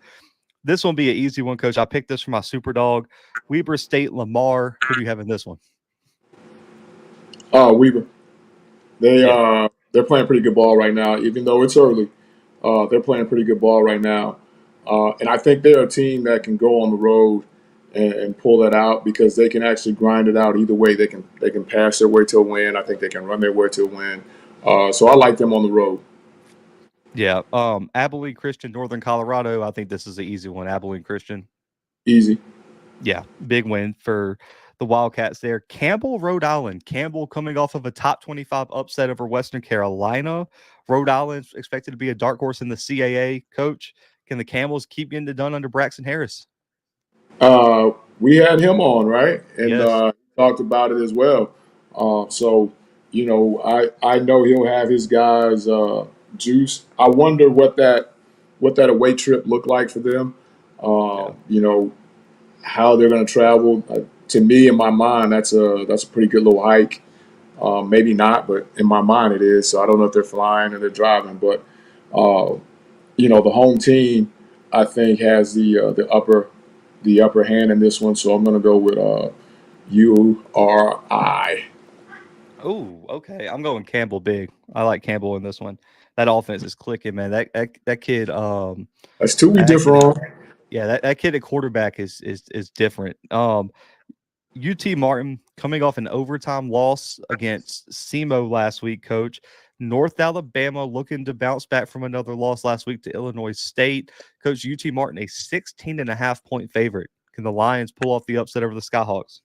This one be an easy one, Coach. I picked this for my super dog. Weber State Lamar. Who do you have in this one? Weber. They're playing pretty good ball right now, even though it's early. They're playing pretty good ball right now, and I think they're a team that can go on the road and pull that out because they can actually grind it out either way. They can pass their way to a win. I think they can run their way to a win. So I like them on the road. Yeah. Abilene Christian, Northern Colorado. I think this is an easy one. Abilene Christian. Easy. Yeah. Big win for the Wildcats there. Campbell, Rhode Island. Campbell coming off of a top 25 upset over Western Carolina. Rhode Island's expected to be a dark horse in the CAA. Coach, can the Campbells keep getting it done under Braxton Harris? We had him on, right? And Yes. talked about it as well. So, I know he'll have his guys juice. I wonder what that away trip looked like for them. How they're going to travel. To me, in my mind, that's a pretty good little hike. Maybe not, but in my mind it is. So I don't know if they're flying or they're driving, but the home team I think has the upper hand in this one. So I'm going to go with URI. Oh, okay. I'm going Campbell big. I like Campbell in this one. That offense is clicking, man. That kid. That's two we That differ kid, on. yeah, that kid at quarterback is different. UT Martin coming off an overtime loss against SEMO last week, Coach. North Alabama looking to bounce back from another loss last week to Illinois State. Coach, UT Martin, a 16.5-point favorite. Can the Lions pull off the upset over the Skyhawks?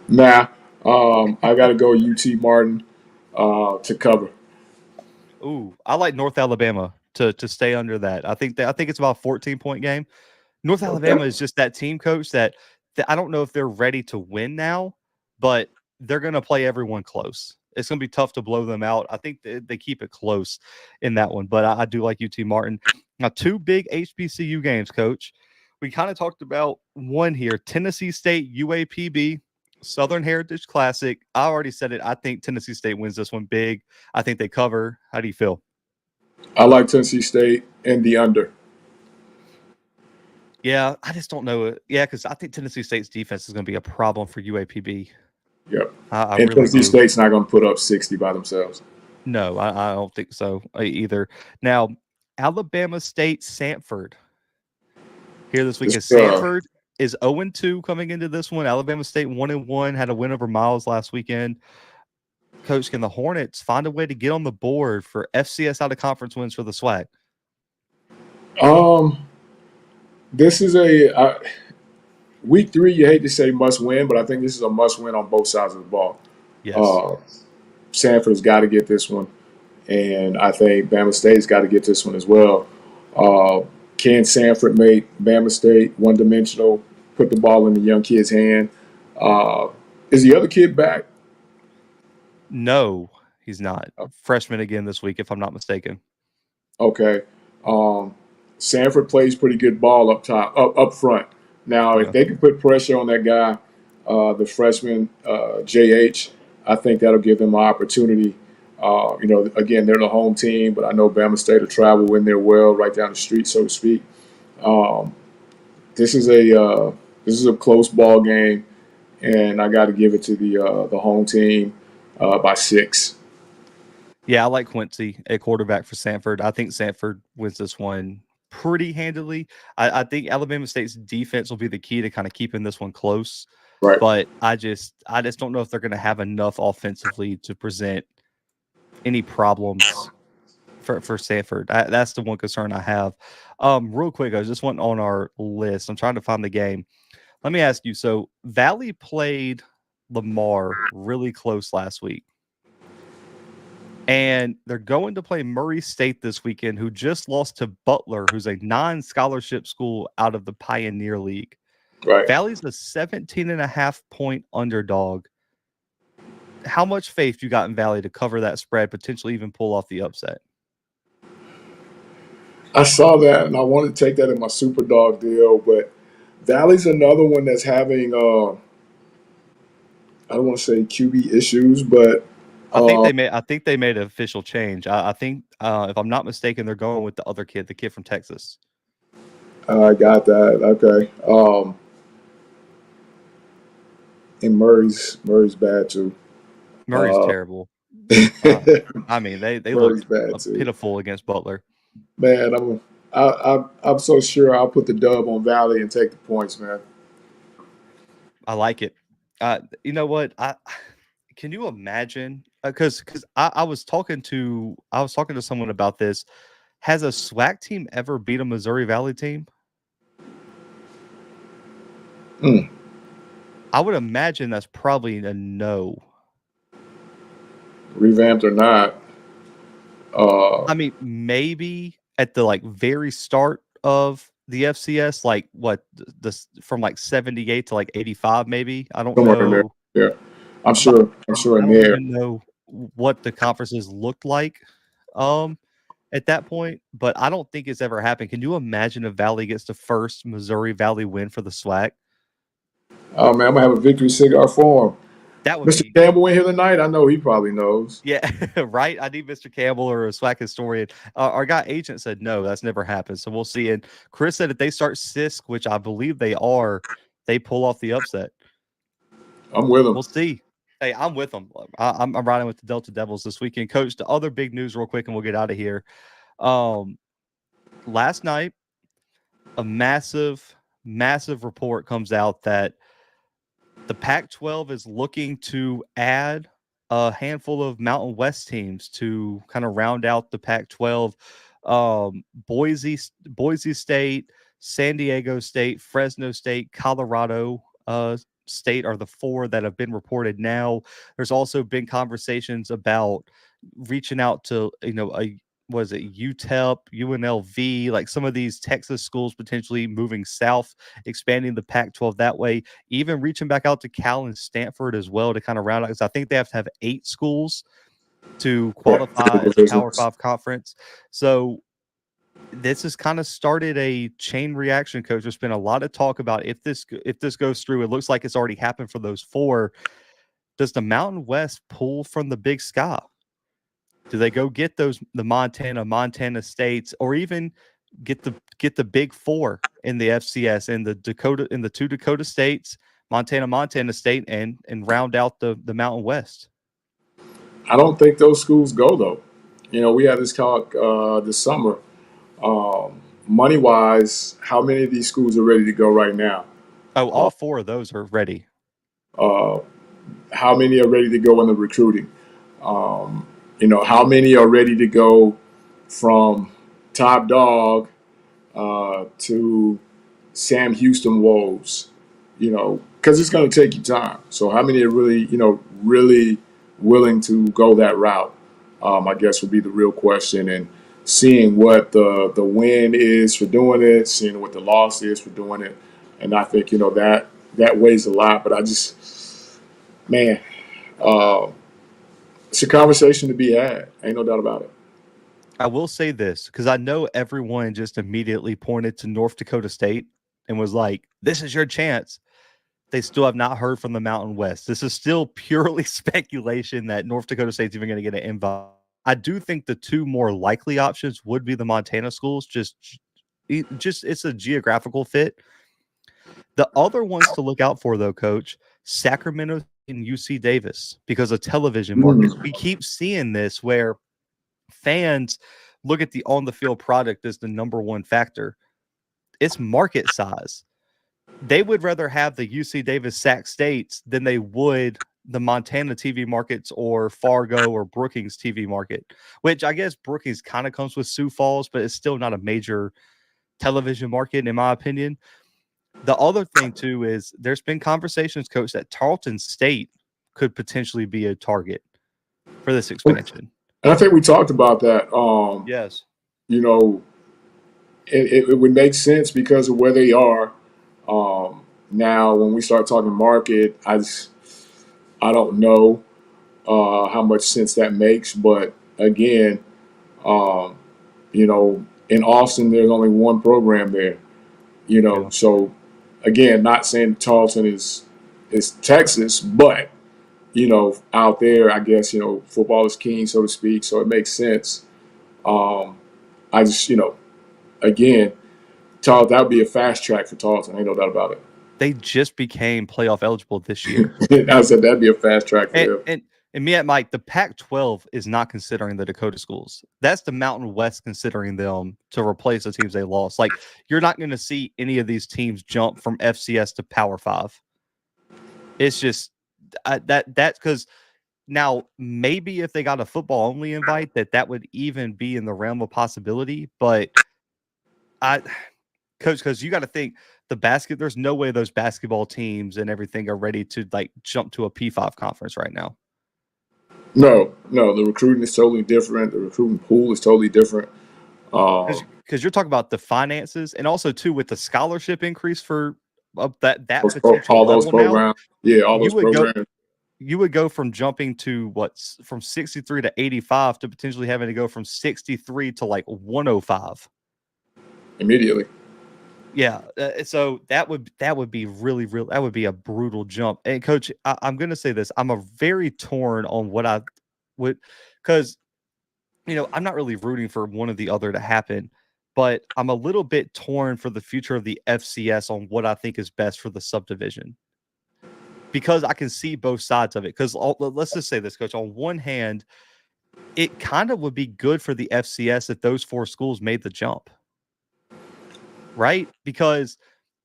Nah, I got to go UT Martin to cover. Ooh, I like North Alabama to stay under that. I think it's about a 14-point game. North Alabama Okay. is just that team, Coach, that I don't know if they're ready to win now, but they're going to play everyone close. It's going to be tough to blow them out. I think they keep it close in that one, but I do like UT Martin. Now, two big HBCU games, Coach. We kind of talked about one here, Tennessee State, UAPB, Southern Heritage Classic. I already said it. I think Tennessee State wins this one big. I think they cover. How do you feel? I like Tennessee State and the under. Yeah, I just don't know. Yeah, because I think Tennessee State's defense is going to be a problem for UAPB. Yep. I And really Tennessee do. State's not going to put up 60 by themselves. No, I don't think so either. Now, Alabama State, Samford. Here this week is Samford is 0-2 coming into this one. Alabama State 1-1, had a win over Miles last weekend. Coach, can the Hornets find a way to get on the board for FCS out of conference wins for the SWAC? This is a week 3. You hate to say must win, but I think this is a must win on both sides of the ball. Yes. Sanford's got to get this one, and I think Bama State's got to get this one as well. Can Sanford make Bama State one-dimensional, put the ball in the young kid's hand? Is the other kid back? No, he's not. Freshman again this week, if I'm not mistaken. Okay. Sanford plays pretty good ball up front. Now, if they can put pressure on that guy, the freshman JH, I think that'll give them an opportunity. Again, they're the home team, but I know Bama State will travel in there well, right down the street, so to speak. This is a close ball game, and I got to give it to the home team by 6. Yeah, I like Quincy at quarterback for Samford. I think Samford wins this one pretty handily. I think Alabama State's defense will be the key to kind of keeping this one close. Right. But I just don't know if they're going to have enough offensively to present any problems for Sanford. That's the one concern I have. Real quick, I just went on our list. I'm trying to find the game. Let me ask you. So Valley played Lamar really close last week. And they're going to play Murray State this weekend, who just lost to Butler, who's a non-scholarship school out of the Pioneer League. Right. Valley's a 17.5-point underdog. How much faith you got in Valley to cover that spread, potentially even pull off the upset? I saw that, and I wanted to take that in my super dog deal, but Valley's another one that's having I don't want to say QB issues, but I think they made an official change. I think if I'm not mistaken, they're going with the other kid, the kid from Texas. I got that. Okay. And Murray's bad too. Murray's terrible. I mean, they Murray's looked bad too. pitiful against Butler. Man, I'm so sure I'll put the dub on Valley and take the points, man. I like it. You know what? Can you imagine? Because I was talking to someone about this. Has a SWAC team ever beat a Missouri Valley team? I would imagine that's probably a no. Revamped or not. I mean, maybe at the very start of the FCS, from 78 to 85, maybe. I don't Somewhere in there. know. Yeah. I'm sure in I don't there. even know what the conferences looked like at that point, but I don't think it's ever happened. Can you imagine if Valley gets the first Missouri Valley win for the SWAC? Oh man, I'm gonna have a victory cigar for him. That would Mr. be Campbell in here tonight. I know he probably knows. Yeah, right. I need Mr. Campbell or a SWAC historian. Our guy agent said no, that's never happened. So we'll see. And Chris said if they start Sisk, which I believe they are, they pull off the upset. I'm with him. We'll see. Hey, I'm with them. I'm riding with the Delta Devils this weekend. Coach, the other big news real quick, and we'll get out of here. Last night, a massive report comes out that the Pac-12 is looking to add a handful of Mountain West teams to kind of round out the Pac-12. Boise State, San Diego State, Fresno State, Colorado State are the four that have been reported now. There's also been conversations about reaching out to, UTEP, UNLV, like some of these Texas schools potentially moving south, expanding the Pac-12 that way, even reaching back out to Cal and Stanford as well to kind of round out, because I think they have to have 8 schools to qualify as a Power 5 conference. So this has kind of started a chain reaction, Coach. There's been a lot of talk about if this goes through. It looks like it's already happened for those 4. Does the Mountain West pull from the Big Sky? Do they go get the Montana States, or even get the Big 4 in the FCS and the 2 Dakota states, Montana State, and round out the Mountain West? I don't think those schools go though. We had this talk this summer. Money wise, how many of these schools are ready to go right now? Oh, all 4 of those are ready. How many are ready to go in the recruiting? How many are ready to go from top dog to Sam Houston woes? Because it's going to take you time. So how many are really willing to go that route? I guess would be the real question. And seeing what the win is for doing it, seeing what the loss is for doing it, and I think that weighs a lot. But I just, man. It's a conversation to be had. Ain't no doubt about it. I will say this, because I know everyone just immediately pointed to North Dakota State and was like, this is your chance. They still have not heard from the Mountain West. This is still purely speculation that North Dakota State's even going to get an invite. I do think the 2 more likely options would be the Montana schools. Just it's a geographical fit. The other ones to look out for, though, Coach, Sacramento and UC Davis, because of television markets. We keep seeing this where fans look at the on-the-field product as the number one factor. It's market size. They would rather have the UC Davis Sac States than they would the Montana TV markets or Fargo or Brookings TV market, which I guess Brookings kind of comes with Sioux Falls, but it's still not a major television market, in my opinion. The other thing, too, is there's been conversations, Coach, that Tarleton State could potentially be a target for this expansion. And I think we talked about that. Yes. You know, it would make sense because of where they are. Now, when we start talking market, I don't know how much sense that makes. But again, you know, in Austin, there's only one program there. You know, Yeah. so again, not saying Tarleton is Texas, but you know, out there, I guess you know, football is king, so to speak. So it makes sense. I just, you know, again, that would be a fast track for Tarleton. Ain't no doubt about it. They just became playoff eligible this year. I said that'd be a fast track for them. And me at Mike, the Pac-12 is not considering the Dakota schools. That's the Mountain West considering them to replace the teams they lost. Like, you're not going to see any of these teams jump from FCS to Power 5. It's just that's because now maybe if they got a football only invite, that would even be in the realm of possibility. But Coach, because you got to think there's no way those basketball teams and everything are ready to like jump to a P5 conference right now. No, the recruiting is totally different. The recruiting pool is totally different. Because you're talking about the finances and also too with the scholarship increase for that all those level programs. Now, Yeah, all those programs. You would go from jumping to from 63 to 85 to potentially having to go from 63 to like 105 immediately. Yeah, so that would be really that would be a brutal jump. And Coach, I'm going to say this: I'm a very torn on what I would, because you know I'm not really rooting for one or the other to happen, but I'm a little bit torn for the future of the FCS on what I think is best for the subdivision, because I can see both sides of it. Because let's just say this, Coach. On one hand, it kind of would be good for the FCS if those 4 schools made the jump, right? Because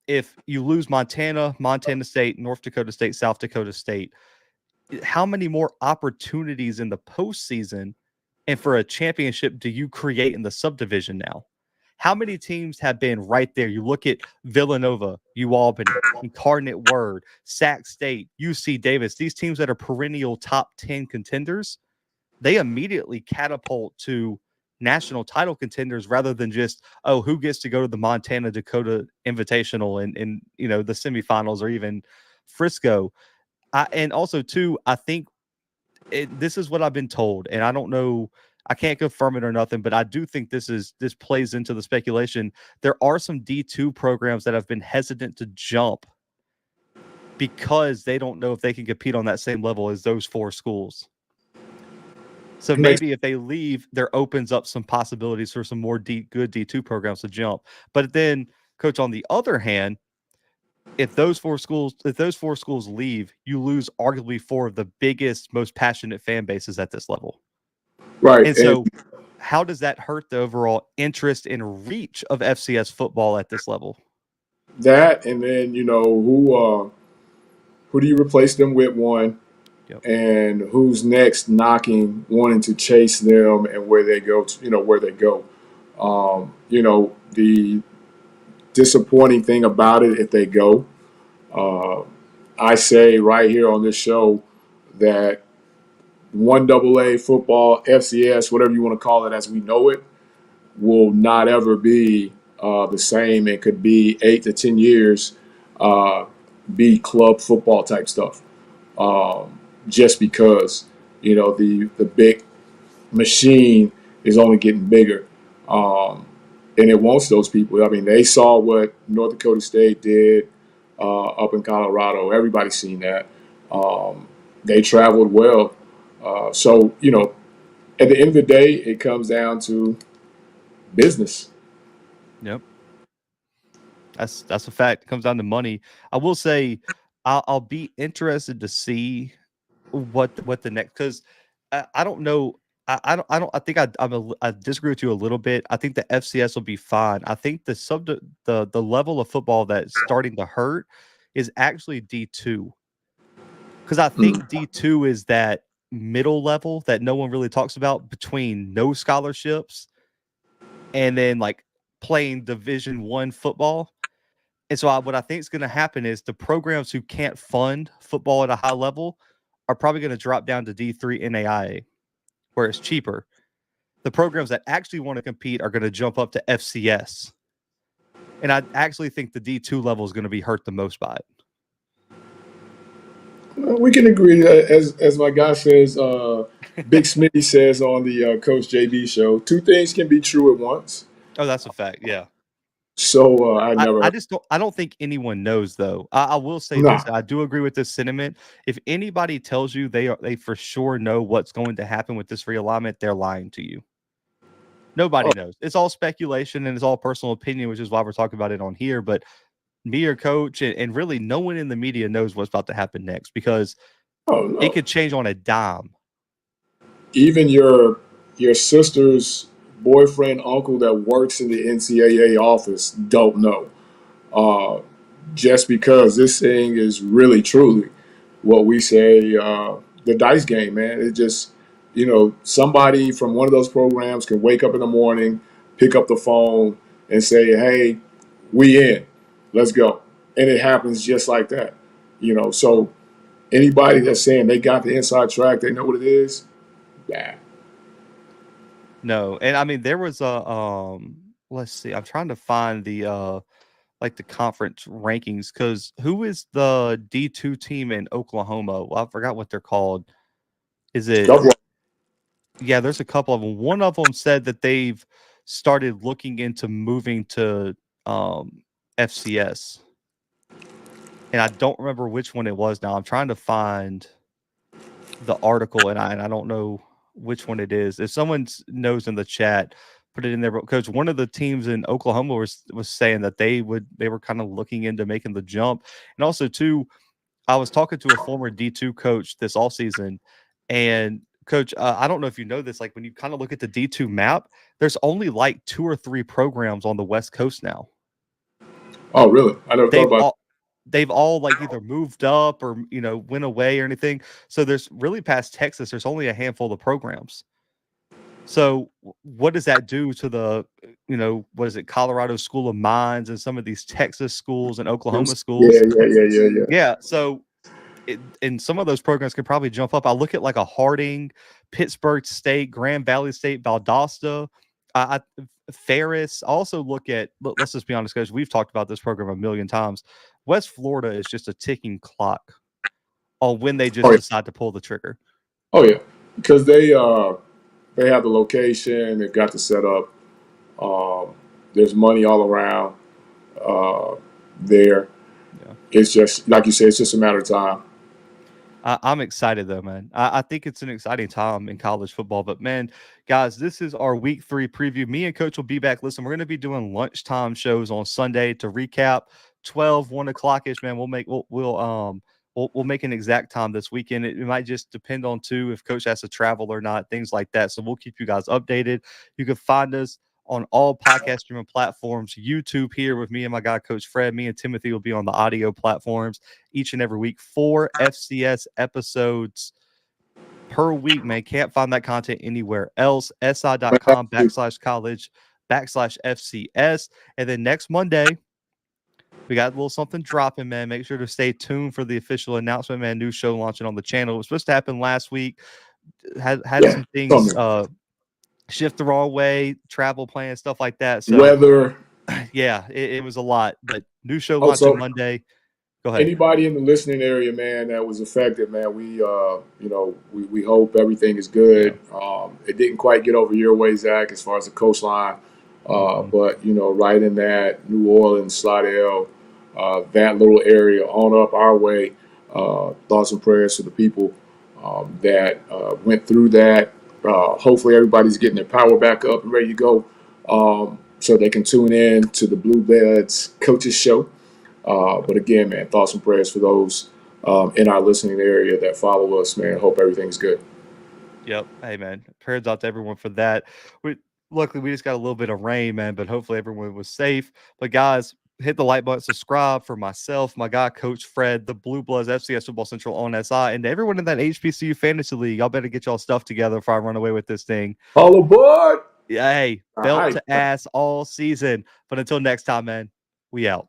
if you lose Montana State, North Dakota State, South Dakota State, how many more opportunities in the postseason and for a championship do you create in the subdivision now? How many teams have been right there? You look at Villanova, Albany, Incarnate Word, Sac State, UC Davis, these teams that are perennial top 10 contenders, they immediately catapult to national title contenders rather than just, oh, who gets to go to the Montana Dakota Invitational and you know the semifinals or even Frisco. And also too, I think this is what I've been told, and I don't know, I can't confirm it or nothing, but I do think this plays into the speculation. There are some D2 programs that have been hesitant to jump because they don't know if they can compete on that same level as those 4 schools. So maybe if they leave, there opens up some possibilities for some more good D2 programs to jump. But then, Coach, on the other hand, if those 4 schools leave, you lose arguably 4 of the biggest, most passionate fan bases at this level. Right. And so how does that hurt the overall interest and reach of FCS football at this level? That, and then, you know, who do you replace them with, one? Yep. And who's next knocking, wanting to chase them and where they go, where they go. You know, the disappointing thing about it, if they go, I say right here on this show that 1AA football, FCS, whatever you want to call it as we know it, will not ever be the same. It could be 8 to 10 years, be club football type stuff. Just because, you know, the big machine is only getting bigger. And it wants those people. I mean, they saw what North Dakota State did up in Colorado. Everybody's seen that. They traveled well. So, you know, at the end of the day, it comes down to business. Yep. That's a fact. It comes down to money. I will say I'll be interested to see what the next, because I don't know. I think I disagree with you a little bit. I think the FCS will be fine. I think the level of football that's starting to hurt is actually D2. Because I think D2 is that middle level that no one really talks about between no scholarships and then like playing Division I football. And so what I think is going to happen is the programs who can't fund football at a high level are probably going to drop down to D3 NAIA, where it's cheaper. The programs that actually want to compete are going to jump up to FCS. And I actually think the D2 level is going to be hurt the most by it. We can agree. As my guy says, Big Smitty says on the Coach JB show, two things can be true at once. Oh, that's a fact. Yeah. So I I never. just don't. I don't think anyone knows though. I will say this. Nah. I do agree with this sentiment. If anybody tells you they for sure know what's going to happen with this realignment, they're lying to you. Nobody knows. It's all speculation and it's all personal opinion, which is why we're talking about it on here. But me or Coach and really no one in the media knows what's about to happen next because No. it could change on a dime. Even your sister's boyfriend, uncle that works in the NCAA office don't know. Just because this thing is really, truly what we say the dice game, man. It just, somebody from one of those programs can wake up in the morning, pick up the phone, and say, hey, we in. Let's go. And it happens just like that. So anybody that's saying they got the inside track, they know what it is, nah. No, and I mean there was a let's see. I'm trying to find the like the conference rankings because who is the D2 team in Oklahoma? Well, I forgot what they're called. Is it? Yeah, there's a couple of them. One of them said that they've started looking into moving to FCS, and I don't remember which one it was. Now I'm trying to find the article, and I don't know which one it is. If someone knows in the chat, put it in there. Because one of the teams in Oklahoma was saying that they were kind of looking into making the jump, and also too, I was talking to a former D2 coach this all season, and coach, I don't know if you know this, like when you kind of look at the D2 map, there's only like 2 or 3 programs on the West Coast now. Oh, really? I never thought about they've all like either moved up or went away or anything. So there's really past Texas, there's only a handful of programs. So what does that do to the what is it, Colorado School of Mines and some of these Texas schools and Oklahoma schools? Yeah. So and some of those programs could probably jump up. I look at like a Harding, Pittsburgh State, Grand Valley State, Valdosta, Ferris. I also look at, let's just be honest, guys, we've talked about this program a million times. West Florida is just a ticking clock on when they just decide to pull the trigger. Oh yeah, because they have the location, they've got the setup. There's money all around there. Yeah. It's just like you said, it's just a matter of time. I'm excited though, man. I think it's an exciting time in college football. But man, guys, this is our week 3 preview. Me and Coach will be back. Listen, we're going to be doing lunchtime shows on Sunday to recap 1 o'clock ish. Man, we'll make an exact time this weekend. It might just depend on too if Coach has to travel or not, things like that. So we'll keep you guys updated. You can find us on all podcast streaming platforms, YouTube here with me and my guy, Coach Fred. Me and Timothy will be on the audio platforms each and every week. 4 FCS episodes per week, man. Can't find that content anywhere else. si.com/college/FCS. And then next Monday, we got a little something dropping, man. Make sure to stay tuned for the official announcement, man. New show launching on the channel. It was supposed to happen last week. Had some things shift the wrong way, travel plans, stuff like that. So weather. Yeah, it was a lot. But new show launching Monday. Go ahead. Anybody in the listening area, man, that was affected, man, we hope everything is good. Yeah. It didn't quite get over your way, Zach, as far as the coastline. But, right in that New Orleans, Slidell, that little area on up our way, thoughts and prayers to the people that went through that. Hopefully everybody's getting their power back up and ready to go so they can tune in to the Bluebloods Coaches Show. But again, man, thoughts and prayers for those in our listening area that follow us, man. Hope everything's good. Yep. Hey, man. Prayers out to everyone for that. Luckily, we just got a little bit of rain, man, but hopefully everyone was safe. But guys, hit the like button, subscribe for myself, my guy, Coach Fred, the Bluebloods, FCS Football Central on SI, and everyone in that HBCU fantasy league. Y'all better get y'all stuff together before I run away with this thing. All aboard! Hey, belt to ass all season. But until next time, man, we out.